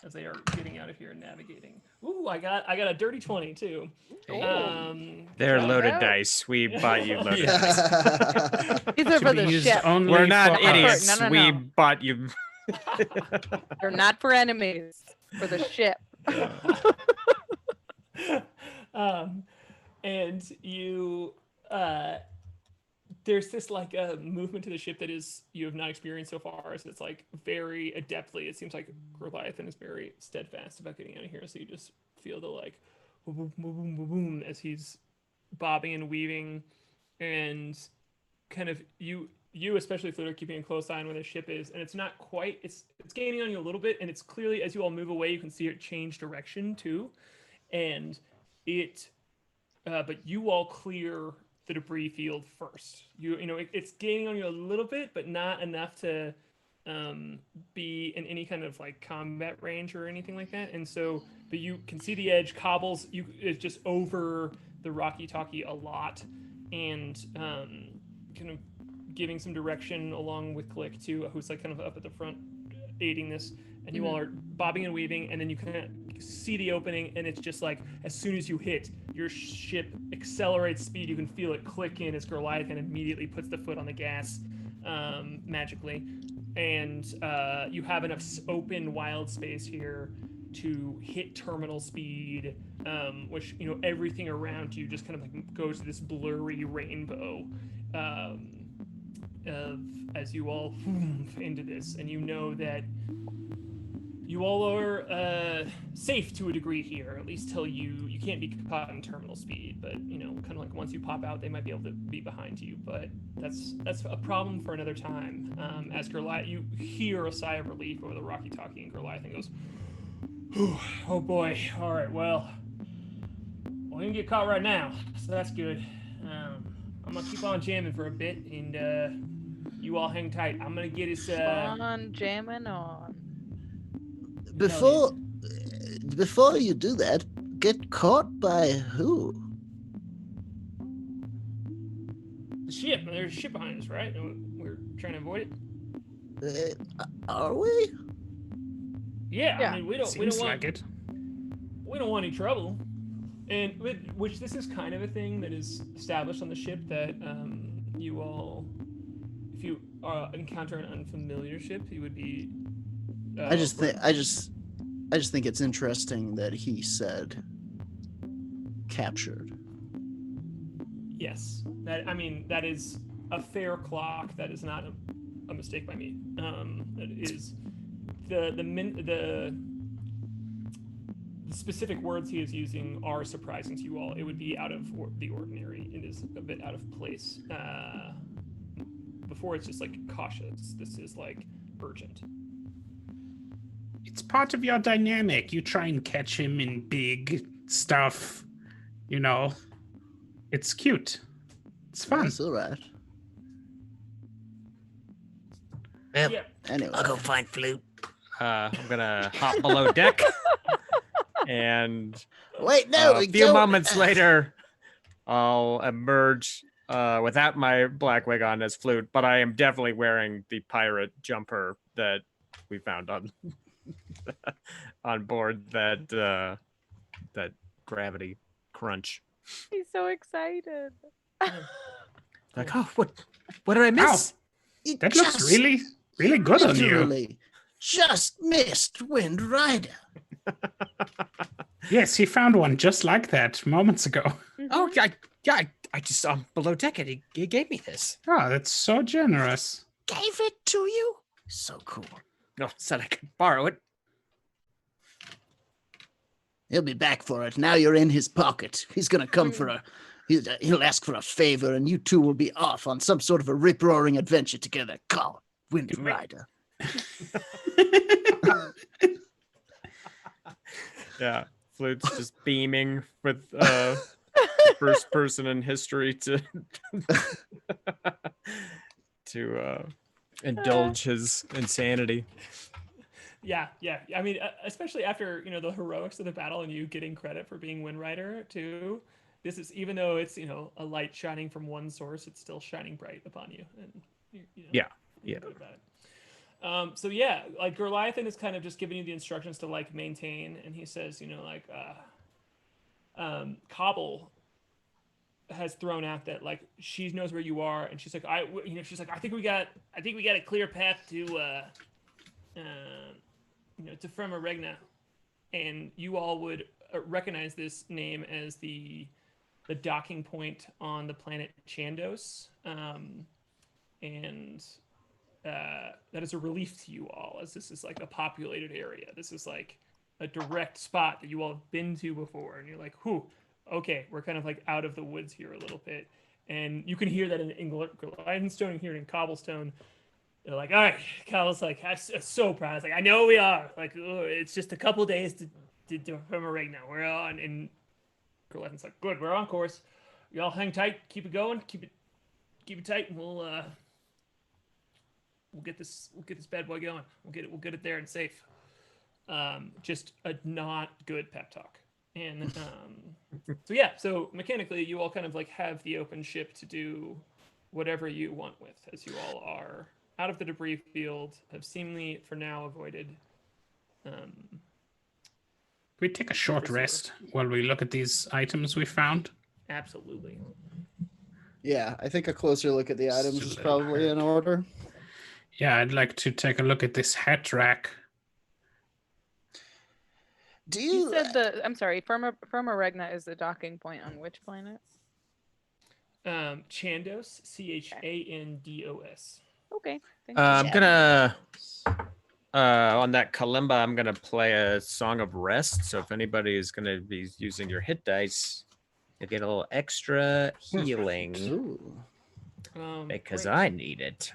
as they are getting out of here and navigating. Ooh, I got a dirty 20 too. they're so- loaded out. dice. We bought you loaded Yeah. dice. These are To for be the used ship. only We're not for us. idiots. No. We bought you. They're not for enemies. For the ship. And you there's this like a movement to the ship that you have not experienced so far, so it's like very adeptly. It seems like Goliathan is very steadfast about getting out of here, so you just feel the like boom, boom, boom, boom, boom, as he's bobbing and weaving, and kind of you especially, Flute, are keeping a close eye on where the ship is, and it's not quite, it's gaining on you a little bit, and it's clearly, as you all move away, you can see it change direction too, and but you all clear the debris field first. It's gaining on you a little bit, but not enough to be in any kind of like combat range or anything like that. And so, but you can see the edge. Cobbles, it's just over the rocky talkie a lot, and kind of giving some direction along with Klik too, who's like kind of up at the front aiding this. And you all are bobbing and weaving, and then you kind of see the opening, and it's just like, as soon as you hit, your ship accelerates speed. You can feel it click in as Goliathan immediately puts the foot on the gas magically. And you have enough open wild space here to hit terminal speed, which, everything around you just kind of like goes to this blurry rainbow. as you all into this, and you know that you all are safe to a degree here, at least till you can't be caught in terminal speed. But kind of like once you pop out, they might be able to be behind you. But that's a problem for another time. As Goliath, you hear a sigh of relief over the Rocky Talkie, and Goliath goes, "Oh boy! All right, well, we didn't get caught right now, so that's good. I'm gonna keep on jamming for a bit, and you all hang tight. I'm gonna get his. On jamming on. Before you do that, get caught by who? The ship. There's a ship behind us, right? And we're trying to avoid it. Are we? Yeah. Yeah. I mean, we don't Seems want like it. we don't want any trouble. And which this is kind of a thing that is established on the ship that you all, if you encounter an unfamiliar ship, you would be. I just think it's interesting that he said captured. Yes, that is a fair clock. That is not a mistake by me. That is the specific words he is using are surprising to you all. It would be out of the ordinary. It is a bit out of place. Before it's just like cautious. This is like urgent. It's part of your dynamic. You try and catch him in big stuff. It's cute. It's fun. That's all right. Well, Yeah. Anyway, I'll go find Flute. I'm gonna hop below deck, and wait, no. a few moments later, I'll emerge without my black wig on as Flute, but I am definitely wearing the pirate jumper that we found on on board that gravity crunch. He's so excited. Like, oh, what did I miss? You That looks really, really good on you. literally just missed Windrider. Yes, he found one just like that moments ago. Oh, I just saw him below deck and he gave me this. Oh, that's so generous. Gave it to you? So cool. No, said I could borrow it. He'll be back for it. Now you're in his pocket. He's gonna come for he'll ask for a favor, and you two will be off on some sort of a rip-roaring adventure together called Windrider. Yeah, Flute's just beaming with first person in history to indulge his insanity. Yeah. I mean, especially after the heroics of the battle and you getting credit for being Windrider too. This is, even though it's a light shining from one source, it's still shining bright upon you. And Yeah. good about it. So yeah, like Goliathan is kind of just giving you the instructions to like maintain, and he says, Cobble has thrown out that like she knows where you are, and she's like, I think we got a clear path to Firma Regna, and you all would recognize this name as the docking point on the planet Chandos, and that is a relief to you all, as this is like a populated area. This is like a direct spot that you all have been to before, and you're like, whew, okay, we're kind of like out of the woods here a little bit. And you can hear that in Goliathanstone and hear it in Cobblestone. They're like, all right, Kyle's like, I'm so proud. It's like, I know we are. Like, it's just a couple days to from a rig now. We're on, and Goliathan's like, good, we're on course. Y'all hang tight, keep it going, keep it tight, and we'll get this bad boy going. We'll get it there and safe. Just a not good pep talk. And so mechanically, you all kind of like have the open ship to do whatever you want with, as you all are out of the debris field, have seemingly for now avoided. We take a short rest while we look at these items we found. Absolutely. Yeah, I think a closer look at the items is probably in order. Yeah, I'd like to take a look at this hat rack. Do You said I'm sorry, Firma Regna is the docking point on which planet? Chandos, Chandos. Okay. Thank I'm gonna on that kalimba. I'm gonna play a song of rest. So if anybody is gonna be using your hit dice, you get a little extra healing Ooh. because great. I need it.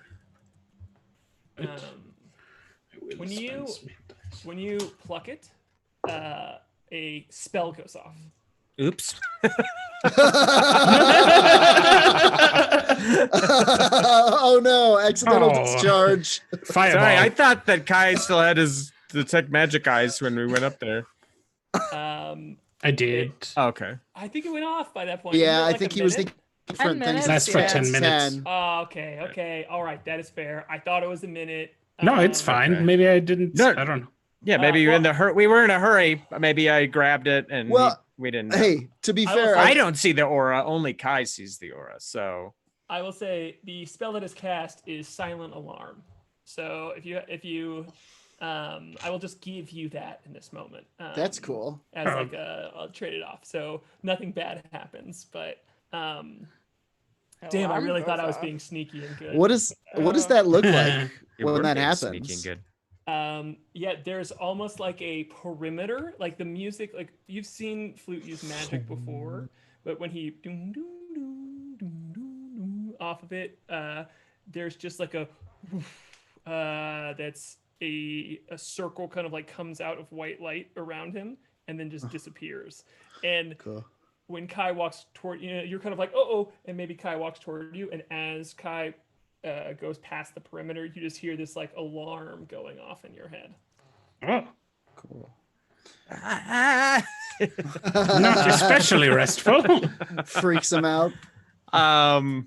When you pluck it, a spell goes off. Oops. Oh no! Accidental Oh. discharge. Fireball. Sorry, I thought that Kai still had his detect magic eyes when we went up there. I did. Oh, okay. I think it went off by that point. Yeah, Isn't it I like think a he was minute? thinking different 10 things. minutes, That's for 10 minutes. 10. Oh, okay. All right, that is fair. I thought it was a minute. No, it's fine. okay. Maybe I didn't. No. I don't know. Yeah, maybe you're in the we were in a hurry. Maybe I grabbed it and we didn't know. Hey, to be I will fair, say- I don't see the aura. Only Kai sees the aura. So I will say the spell that is cast is Silent Alarm. So if you, I will just give you that in this moment. that's cool. As like I'll trade it off. So nothing bad happens, but damn, I Alarm really thought goes I was off. being sneaky and good. What does that look like you when were that being happens? sneaky and good. Yeah, there's almost like a perimeter, like the music, like you've seen Flute use magic before, but when he doom, doom, doom, doom, doom, doom, off of it, there's just like a that's a circle kind of like comes out of white light around him and then just disappears. And Cool. when Kai walks toward you, you're kind of like, oh, and maybe Kai walks toward you, and as Kai goes past the perimeter, you just hear this like alarm going off in your head. Oh, Cool. not especially restful. Freaks him out. I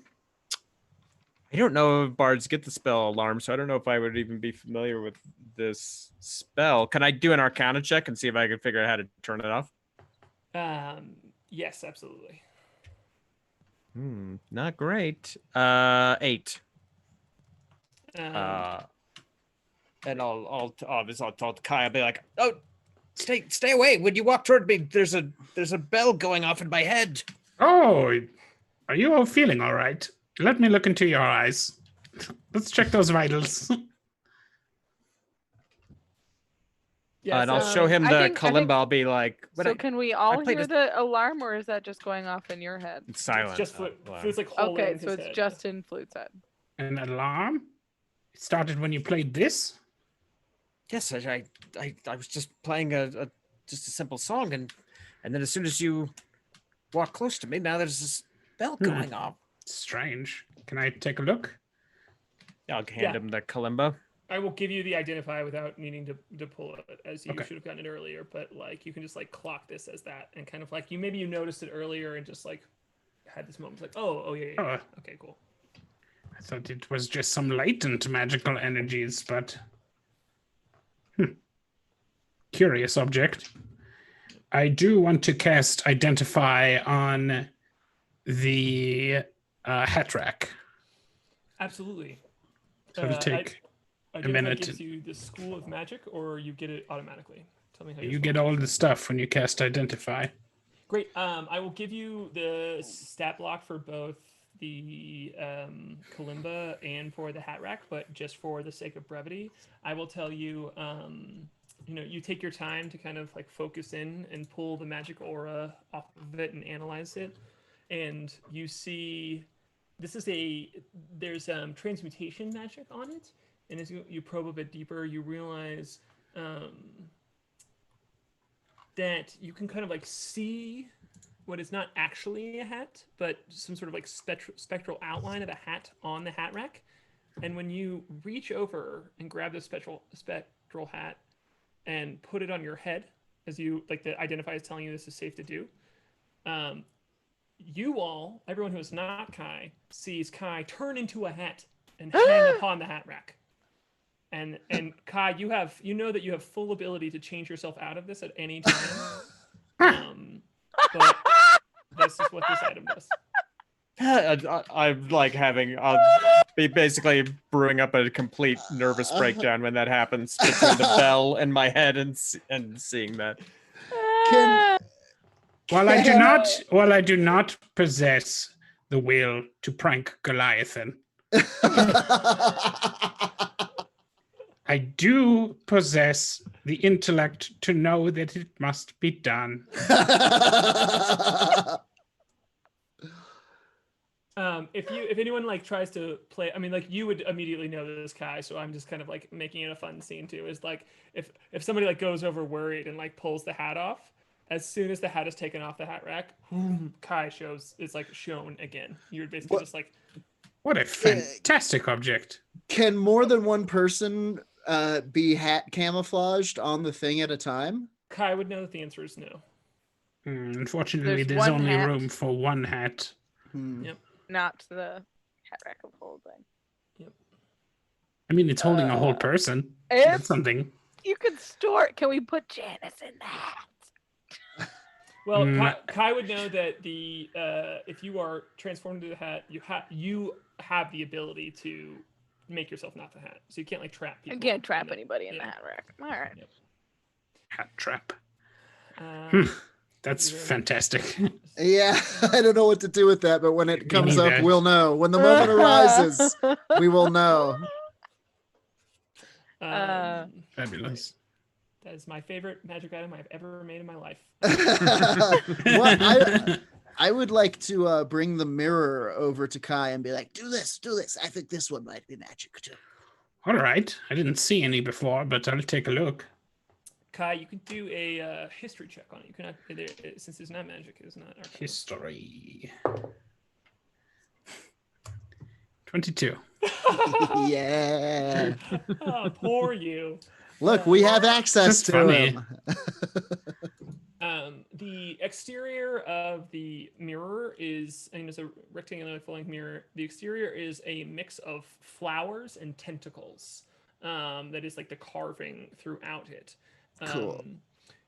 don't know if bards get the spell alarm, so I don't know if I would even be familiar with this spell. Can I do an Arcana check and see if I can figure out how to turn it off? Yes, absolutely. Not great. 8. Um, And I'll talk to Kai. I'll be like, "Oh, stay away! When you walk toward me, there's a bell going off in my head." Oh, are you all feeling all right? Let me look into your eyes. Let's check those vitals. yeah, And I'll so- show him I the think- I kalimba. think- I'll be like, So can we all played hear a- the alarm, or is that just going off in your head? It's silent. It's just Flute. alarm. Flute's like holding Okay, his so it's head. just in Flute's head. An alarm? It started when you played this? Yes, I was just playing just a simple song, and then as soon as you walk close to me, now there's this bell going off. Strange. Can I take a look? I'll hand him the kalimba. I will give you the identify without needing to pull it, as you Okay. should have gotten it earlier. But like you can just like clock this as that, and kind of like maybe you noticed it earlier and just like had this moment like, oh yeah. Oh. Okay, cool. I thought it was just some latent magical energies, but... Curious object. I do want to cast Identify on the hat rack. Absolutely. So it'll take... Identify minute. gives you the School of Magic, or you get it automatically. Tell me how You get all the stuff when you cast Identify. Great. I will give you the stat block for both the kalimba and for the hat rack, but just for the sake of brevity, I will tell you. You take your time to kind of like focus in and pull the magic aura off of it and analyze it, and you see there's transmutation magic on it, and as you probe a bit deeper, you realize that you can kind of like see what is not actually a hat, but some sort of like spectral outline of a hat on the hat rack. And when you reach over and grab the spectral hat and put it on your head, as you like the Identify is telling you this is safe to do, everyone who is not Kai, sees Kai turn into a hat and hang upon the hat rack. And Kai, you know that you have full ability to change yourself out of this at any time. But this is what this item does. I'm like I'll be basically brewing up a complete nervous breakdown when that happens between the bell and my head and seeing that. Can, While I do not possess the will to prank Goliathan. I do possess the intellect to know that it must be done. If anyone like tries to play, I mean, like you would immediately know this, Kai. So I'm just kind of like making it a fun scene too. Is like if somebody like goes over worried and like pulls the hat off, as soon as the hat is taken off the hat rack, Kai is like shown again. You're basically just like, what a fantastic object. Can more than one person be hat camouflaged on the thing at a time? Kai would know that the answer is no. Unfortunately, There's there's one only hat. room for one hat. Yep. Not the hat rack of the whole thing. Yep. I mean, it's holding a whole person. It's That's something. You could store. Can we put Janice in the hat? Well, Kai would know that the if you are transformed into the hat, you have the ability to make yourself not the hat, so you can't like trap people. You can't trap anybody in the hat rack. All right. Yep. Hat trap. Um, That's fantastic. Yeah, I don't know what to do with that, but when it comes up, neither. we'll know. When the moment arises, we will know. Fabulous. That is my favorite magic item I've ever made in my life. I would like to bring the mirror over to Kai and be like, do this. I think this one might be magic too. All right. I didn't see any before, but I'll take a look. Kai, you can do a history check on it. You cannot, since it's not magic, it's not Arcane. History. 22. Yeah. Oh, poor you. Look, we have access to him. The exterior of the mirror is, I mean, it's a rectangular full-length mirror. The exterior is a mix of flowers and tentacles. That is like the carving throughout it. Cool.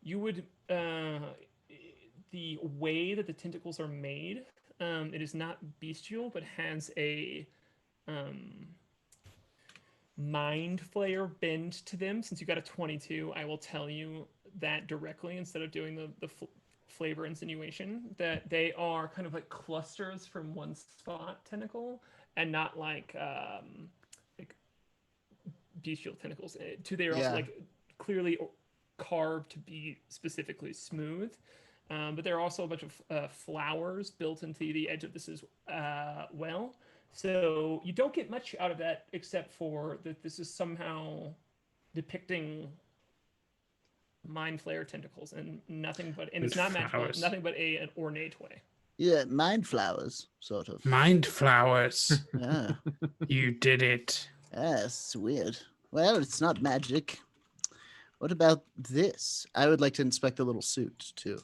You would, the way that the tentacles are made, it is not bestial, but has a mind flayer bend to them. Since you got a 22, I will tell you that directly instead of doing the flavor insinuation, that they are kind of like clusters from one spot tentacle and not like bestial tentacles. They are also like clearly carved to be specifically smooth. But there are also a bunch of flowers built into the edge of this as well. So you don't get much out of that except for that this is somehow depicting mind flare tentacles and nothing but, and it's not magical, nothing but an ornate way. Yeah, mind flowers, sort of. Mind flowers. Yeah. You did it. That's weird. Well, it's not magic. What about this? I would like to inspect the little suit too.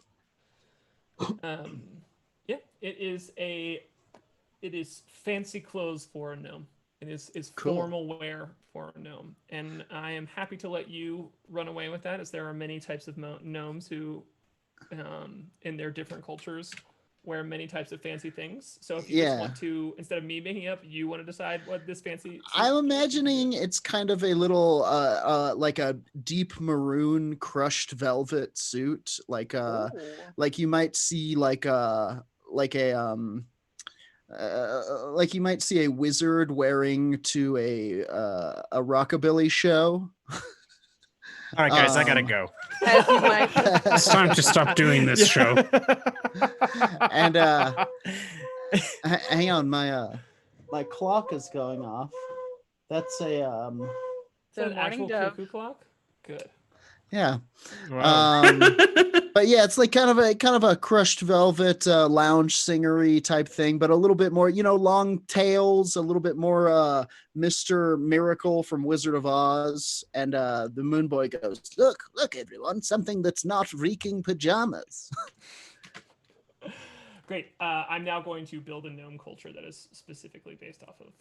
Yeah, it is fancy clothes for a gnome. It is Cool. formal wear for a gnome, and I am happy to let you run away with that, as there are many types of gnomes who, in their different cultures, wear many types of fancy things. So if you just want to, instead of me making up, you want to decide what this fancy. I'm imagining it's kind of a little, like a deep maroon crushed velvet suit, like you might see like you might see a wizard wearing to a rockabilly show. All right, guys, I gotta go. As you might. It's time to stop doing this show. And hang on, my clock is going off. That's a Is that an actual cuckoo clock? Good. yeah. Wow. But yeah, it's like kind of a crushed velvet lounge singery type thing, but a little bit more, long tails, a little bit more Mr. Miracle from Wizard of Oz. And the Moonboy goes, look everyone, something that's not reeking pajamas. Great. I'm now going to build a gnome culture that is specifically based off of,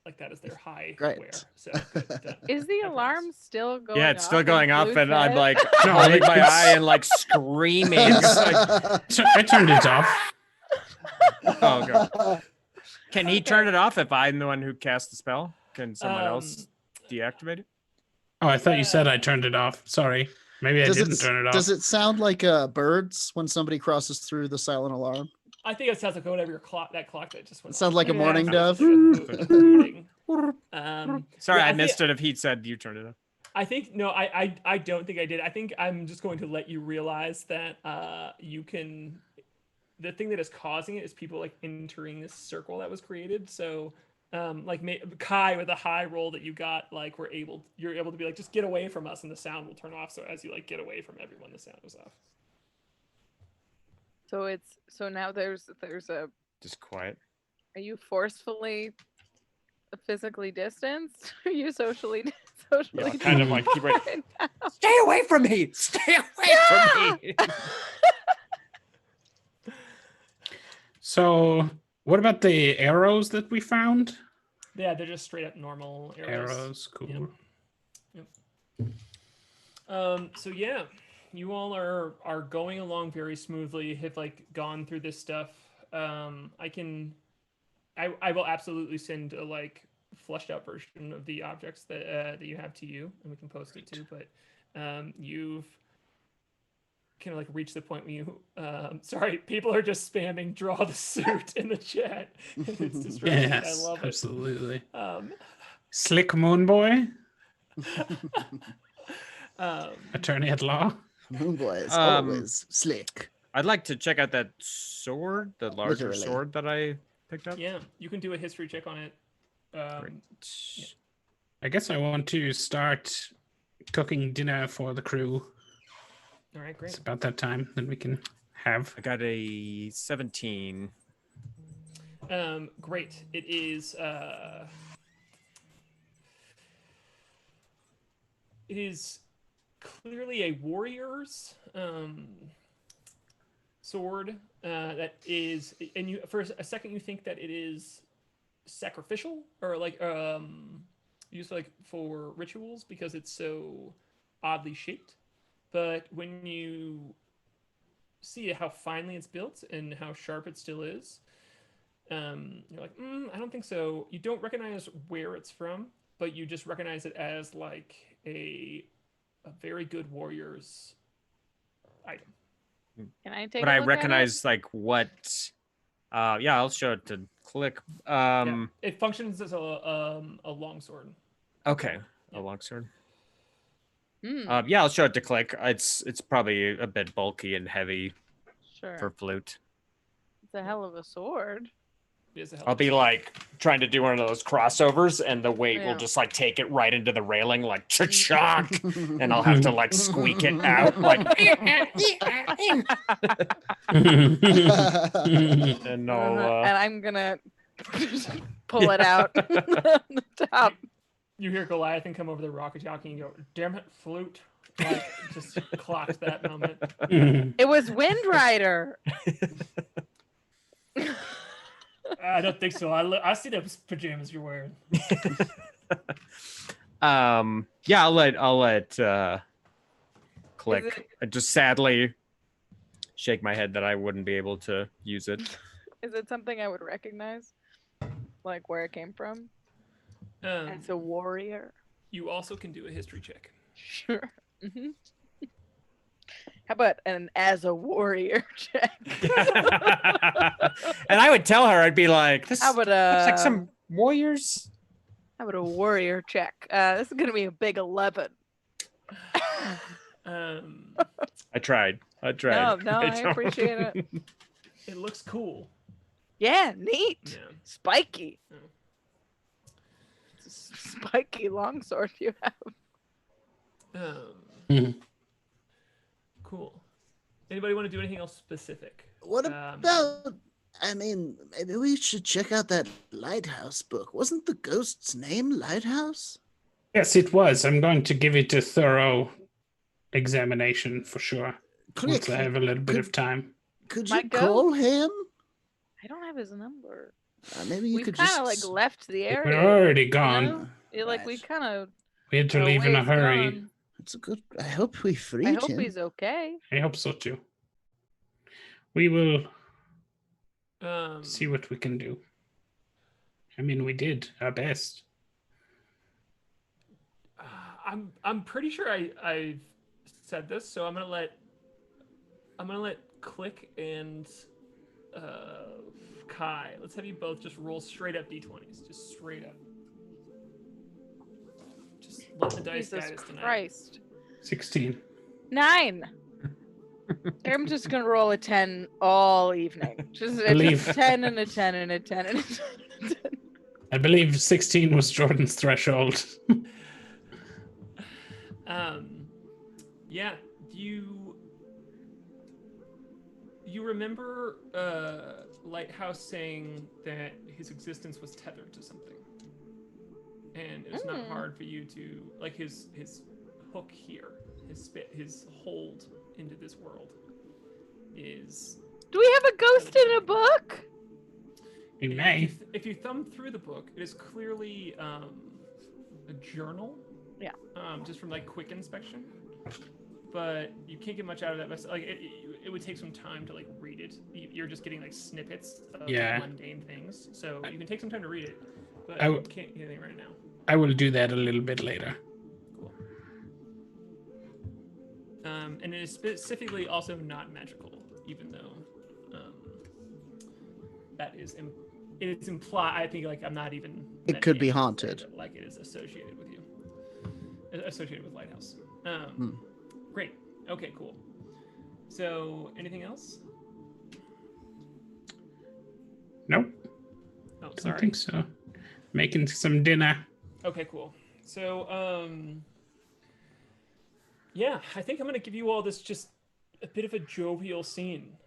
like, that is their high Great. wear. So good. Done. Is the alarm still going Yeah, it's off still in going off, Flute's and I'm head? like No, rolling my it's- eye and like screaming. It's like, I turned it off. oh god! Can he turn it off if I'm the one who cast the spell? Can someone else deactivate it? Oh, I thought you said I turned it off. Sorry. Maybe I didn't turn it off. Does it sound like birds when somebody crosses through the silent alarm? I think it sounds like whatever that clock that just went. It sounds off. like a Yeah, mourning it dove. sounds like a hooting. Sorry, Yeah, I missed it if he said you turned it up. I think no, I don't think I did. I think I'm just going to let you realize that you can. The thing that is causing it is people like entering this circle that was created. So, K.A.I with a high roll that you got, like you're able to be like, just get away from us, and the sound will turn off. So as you like get away from everyone, the sound goes off. So now there's a. Just quiet. Are you forcefully physically distanced? Are you socially Yeah, kind of like keep right now? Stay away from me! Stay away from me! So, what about the arrows that we found? Yeah, they're just straight up normal arrows. Cool. Yep. So yeah, you all are going along very smoothly. Have like gone through this stuff. I will absolutely send a like fleshed out version of the objects that you have to you, and we can post it too. But you've kind of like reached the point where you sorry, people are just spamming draw the suit in the chat. It's distracting. Yes, I love it. absolutely. Slick Moonboy, attorney at law. Moonboy is always slick. I'd like to check out that sword, the larger Literally. sword that I picked up. Yeah, you can do a history check on it. Great. Yeah. I guess I want to start cooking dinner for the crew. All right, great. It's about that time that we can have. I got a 17. Great. It is clearly a warrior's sword that is, and you for a second you think that it is sacrificial or like used like for rituals because it's so oddly shaped. But when you see how finely it's built and how sharp it still is, you're like, I don't think so. You don't recognize where it's from, but you just recognize it as like a very good warrior's item. Can I take But a I look recognize like what. Yeah, I'll show it to Klik. Yeah. It functions as a longsword. Okay, Yeah. a longsword. at it? Yeah, I'll show it to Klik. It's probably a bit bulky and heavy Sure. for Flute. It's a hell of a sword. It is a hell I'll of a be sword. like trying to do one of those crossovers, and the weight Yeah. will just like take it right into the railing, like cha-chonk, and I'll have to like squeak it out, like, and I'll. And I'm gonna pull it out the top. You hear Goliath come over the rocket jockey and go, "Damn it, Flute!" Like just clocked that moment. It was Windrider. I don't think so. I see those pajamas you're wearing. Yeah, I'll let Klik. it- I just sadly shake my head that I wouldn't be able to use it. Is it something I would recognize? Like where it came from? As a warrior? You also can do a history check. Sure. hmm How about an as a warrior check? And I would tell her, I'd be like, "This How about looks like some warriors." how about a warrior check? This is gonna be a big 11. I tried. No, I appreciate it. It looks cool. Yeah, neat. Yeah. Spiky. Yeah. It's a spiky longsword you have. Cool. Anybody want to do anything else specific? What about? I mean, maybe we should check out that lighthouse book. Wasn't the ghost's name Lighthouse? Yes, it was. I'm going to give it a thorough examination for sure. Once I have a little bit of time. Could My you call him? I don't have his number. Maybe you We could kind just of like left the area. We're already you gone. know? Yeah, like we Right. kind of. We had to leave in a hurry. It's a good. I hope we freed I hope him. he's okay. I hope so too. We will Um, see what we can do. I mean, we did our best. I'm pretty sure I've said this, so I'm gonna let Klik and K.A.I, let's have you both just roll straight up d20s. Just straight up. Just let the dice Jesus guide us tonight. Christ. 16. 9. I'm just gonna roll a 10 all evening. Just a Believe. 10 and a 10 and a 10 and a 10. And a 10. I believe 16 was Jordan's threshold. Yeah, you remember Lighthouse saying that his existence was tethered to something, and it's not hard for you to like his hook here, his hold into this world is. Do we have a ghost in a book? We may. If you thumb through the book, it is clearly a journal. Yeah. Just from like quick inspection, but you can't get much out of that. But like it would take some time to like read it. You're just getting like snippets of mundane things, so you can take some time to read it, but you can't get anything right now. I will do that a little bit later. Cool. And it is specifically also not magical, even though that is it is implied. I think like I'm not even. It could be haunted. Like it is associated with you. Associated with Lighthouse. Great. Okay, cool. So, anything else? Nope. Oh, Don't sorry. think so. Making some dinner. Okay, cool. So, yeah, I think I'm going to give you all this just a bit of a jovial scene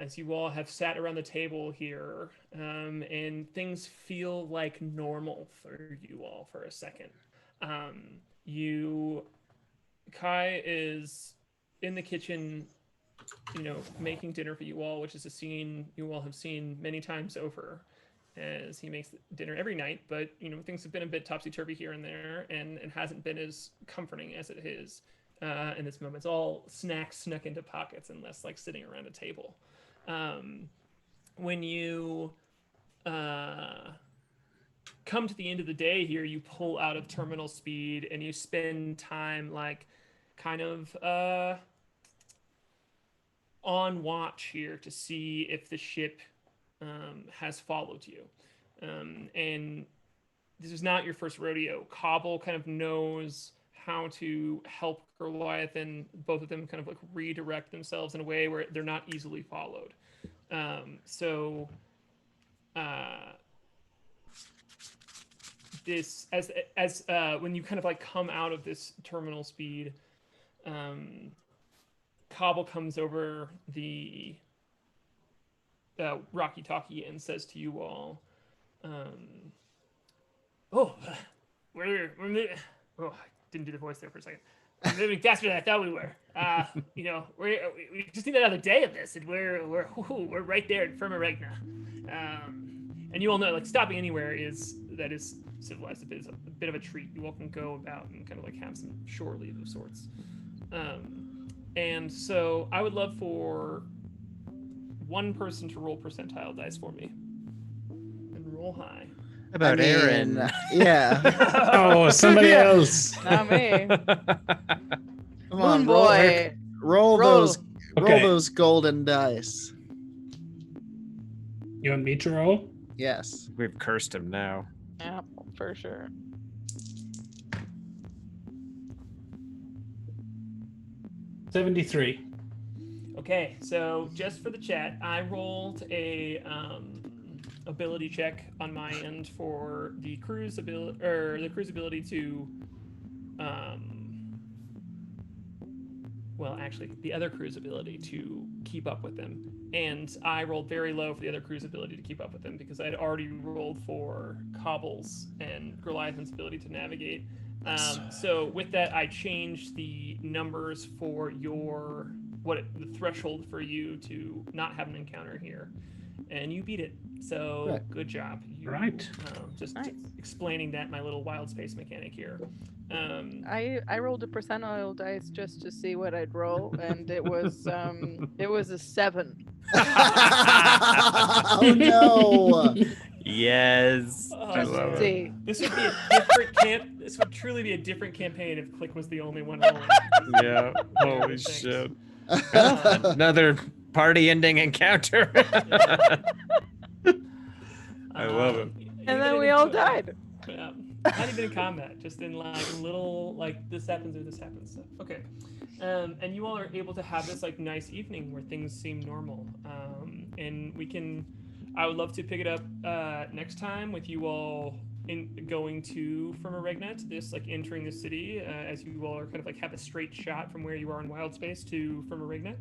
as you all have sat around the table here, and things feel like normal for you all for a second. K.A.I is in the kitchen, making dinner for you all, which is a scene you all have seen many times over, as he makes dinner every night. But things have been a bit topsy-turvy here and there, and it hasn't been as comforting as it is in this moment. It's all snacks snuck into pockets and less like sitting around a table. When you come to the end of the day here, you pull out of terminal speed and you spend time like kind of on watch here to see if the ship has followed you. And this is not your first rodeo. Cobble kind of knows how to help Goliath and both of them kind of like redirect themselves in a way where they're not easily followed. This as when you kind of like come out of this terminal speed, Cobble comes over the Rocky Talkie and says to you all, we're I didn't do the voice there for a second. We're moving faster than I thought we were. We just need another day of this, and we're right there in Firma Regna. And you all know, like, stopping anywhere is civilized. It's a bit of a treat. You all can go about and kind of like have some shore leave of sorts. And so I would love for one person to roll percentile dice for me, and roll high. About Aaron. Yeah. Oh, somebody else. Not me. Come on, Moonboy. roll Okay. those golden dice. You want me to roll? Yes. We've cursed him now. Yeah, for sure. $73. Okay, so just for the chat, I rolled a ability check on my end for the crew's ability to the other crew's ability to keep up with them, and I rolled very low for the other crew's ability to keep up with them because I had already rolled for Cobble's and Goliath's ability to navigate. So with that, I changed the numbers for the threshold for you to not have an encounter here, and you beat it. So right. Good job. Right. Just Nice. explaining that, my little wild space mechanic here. I rolled a percentile dice just to see what I'd roll, and it was a 7. Oh no! Yes. I Oh, love it. See. This would be a different This would truly be a different campaign if Klik was the only one rolling. Yeah. Holy Thanks. shit. Another party-ending encounter. I love it. And then we all died. Yeah. Not even in combat, just in like little like this happens or this happens stuff. Okay. And you all are able to have this like nice evening where things seem normal. And I would love to pick it up next time with you all going to from Regna to this like entering the city as you all are kind of like have a straight shot from where you are in wild space to from Regna.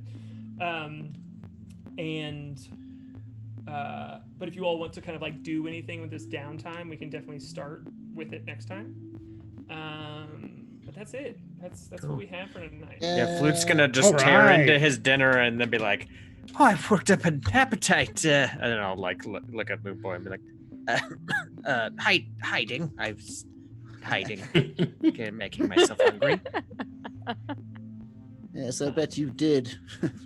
But if you all want to kind of like do anything with this downtime, we can definitely start with it next time. But that's it. That's cool. What we have for tonight. Yeah, Flute's gonna just tear into his dinner and then be like, "Oh, I've worked up an appetite." I don't know, like look at Moonboy and be like, hiding. I was hiding, making myself hungry." Yes, I bet you did.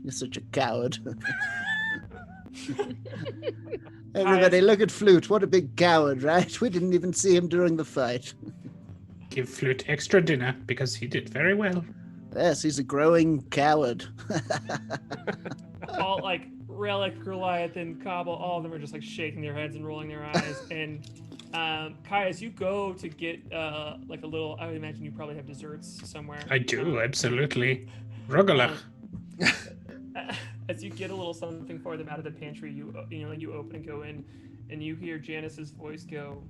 You're such a coward. Everybody, look at Flute. What a big coward, right? We didn't even see him during the fight. Give Flute extra dinner because he did very well. Yes, he's a growing coward. All like Relic, Goliath, and Cobble, all of them are just like shaking their heads and rolling their eyes. And K.A.I, as you go to get like a little, I would imagine you probably have desserts somewhere. I do, absolutely. Rogalach. As you get a little something for them out of the pantry, you open and go in, and you hear Janice's voice go,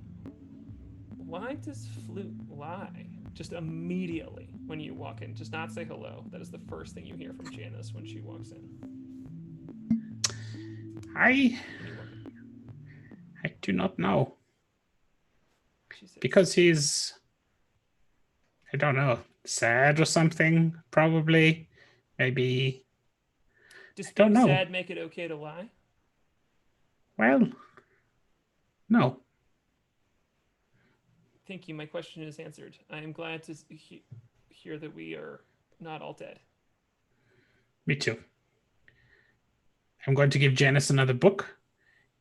"Why does Flute lie?" Just immediately when you walk in, just not say hello. That is the first thing you hear from Janice when she walks in. I do not know. She says, Because he's, I don't know, sad or something, probably. Maybe. does don't being know. sad make it okay to lie? Well, no. Thank you. My question is answered. I am glad to hear that we are not all dead. Me too. I'm going to give Janice another book.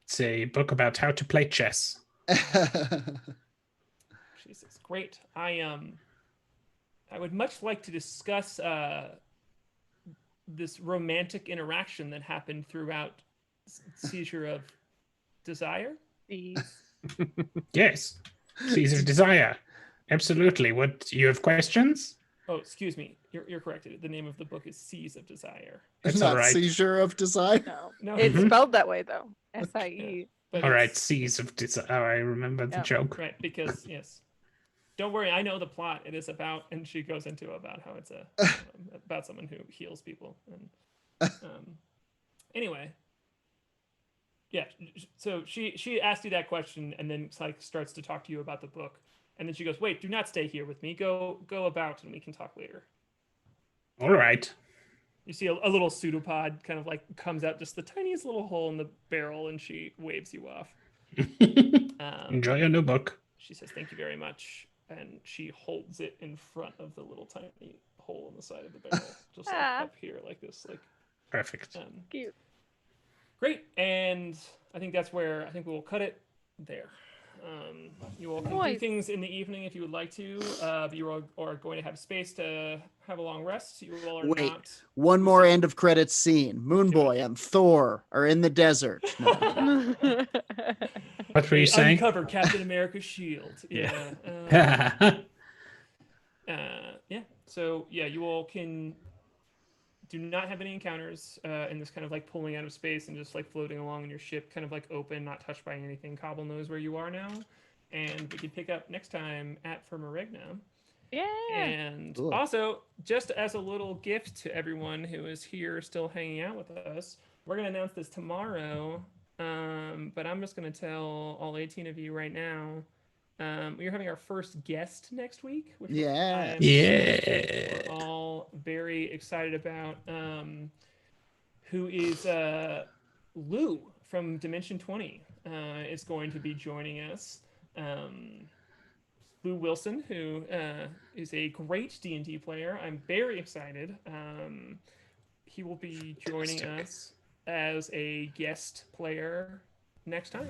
It's a book about how to play chess. Jesus, great. I would much like to discuss this romantic interaction that happened throughout Seizure of Desire. Yes. Seas of Desire. Absolutely. What, you have questions? Oh, excuse me. You're corrected. The name of the book is Seas of Desire. That's Not all right. Seizure of Desire. No, It's spelled that way though. S-I-E. But All right, it's- Seas of Desire. Oh, I remember the joke. Right, because yes. Don't worry, I know the plot. It is about, and she goes into about how it's about someone who heals people. And anyway, yeah. So she asked you that question, and then like starts to talk to you about the book, and then she goes, "Wait, do not stay here with me. Go about, and we can talk later." All right. You see a little pseudopod kind of like comes out just the tiniest little hole in the barrel, and she waves you off. Enjoy your new book. She says, "Thank you very much." And she holds it in front of the little tiny hole in the side of the barrel, just like up here, like this, like Perfect. Cute. Great, and I think that's where I think we will cut it there. You all can do things in the evening if you would like to, but you all are going to have space to have a long rest. You all are Wait, not. one more end of credits scene. Moonboy and Thor are in the desert. No. What were you saying? Uncover Captain America's shield. Yeah. Yeah. So yeah, you all do not have any encounters in this kind of like pulling out of space and just like floating along in your ship, kind of like open, not touched by anything. Cobble knows where you are now, and we can pick up next time at Regna. Yeah. And Cool. also, just as a little gift to everyone who is here still hanging out with us, we're gonna announce this tomorrow. But I'm just gonna tell all 18 of you right now. We're having our first guest next week, which Yeah. Yeah. we're all very excited about. Who is Lou from Dimension 20 is going to be joining us. Lou Wilson, who is a great D&D player. I'm very excited. He will be joining us as a guest player next time.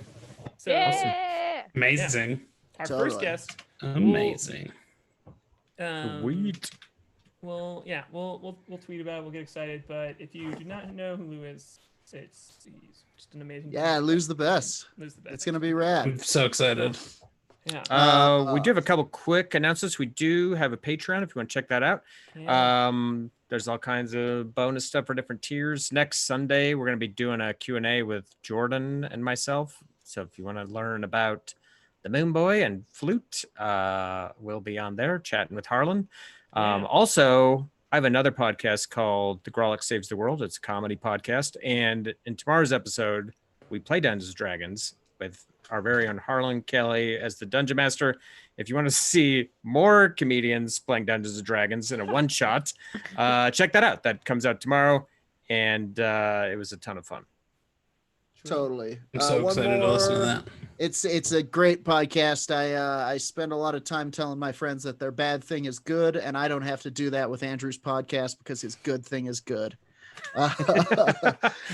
So Yeah. Amazing. our Totally. first guest Amazing. will we'll tweet about it. We'll get excited. But if you do not know who Lou is, he's just an amazing. Yeah, Lou's the best. Lou's the best. It's gonna be rad. I'm so excited. Yeah. We do have a couple quick announcements. We do have a Patreon if you want to check that out. Yeah. There's all kinds of bonus stuff for different tiers. Next Sunday, we're going to be doing a Q&A with Jordan and myself. So if you want to learn about the Moonboy and Flute, we'll be on there chatting with Harlan. Yeah. Also, I have another podcast called The Grolic Saves the World. It's a comedy podcast. And in tomorrow's episode, we play Dungeons & Dragons with our very own Harlan Kelly as the Dungeon Master. If you want to see more comedians playing Dungeons & Dragons in a one-shot, check that out. That comes out tomorrow. And it was a ton of fun. Totally. I'm so excited to listen to that. It's a great podcast. I spend a lot of time telling my friends that their bad thing is good, and I don't have to do that with Andrew's podcast because his good thing is good.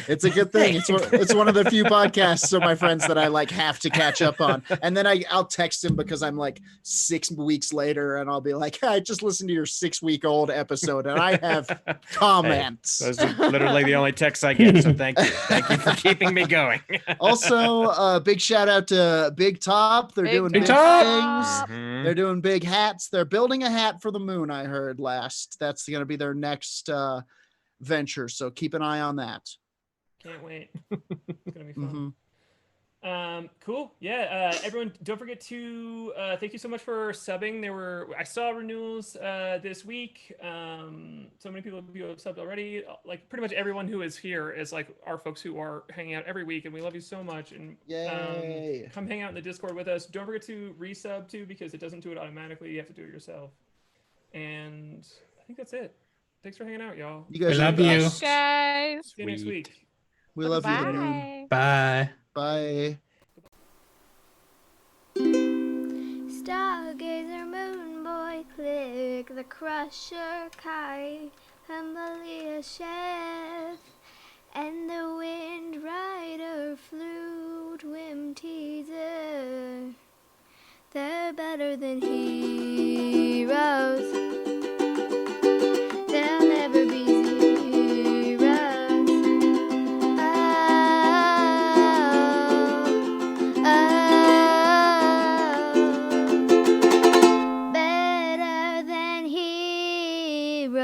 It's a good thing. It's one of the few podcasts of my friends that I like have to catch up on. And then I'll text him because I'm like 6 weeks later, and I'll be like, I just listened to your 6-week-old episode, and I have comments. Hey, those are literally the only texts I get. So thank you. Thank you for keeping me going. Also, big shout out to Big Top. They're doing big Top. things. They're doing big hats. They're building a hat for the moon, I heard last. That's going to be their next venture, so keep an eye on that. Can't wait. It's gonna be fun. Cool. Yeah. Everyone, don't forget to thank you so much for subbing. I saw renewals this week. So many people have subbed already. Like pretty much everyone who is here is like our folks who are hanging out every week, and we love you so much. And Yay. Come hang out in the Discord with us. Don't forget to resub too, because it doesn't do it automatically. You have to do it yourself. And I think that's it. Thanks for hanging out, y'all. You guys We love you. Guys. See you next week. We love you, the moon. Bye. Bye. Bye. Stargazer, Moonboy, Klik, the Crusher, K.A.I, Humbly Chef, and the Windrider, Flute, Whimteaser. They're better than heroes. They'll never be zeros. Better than heroes.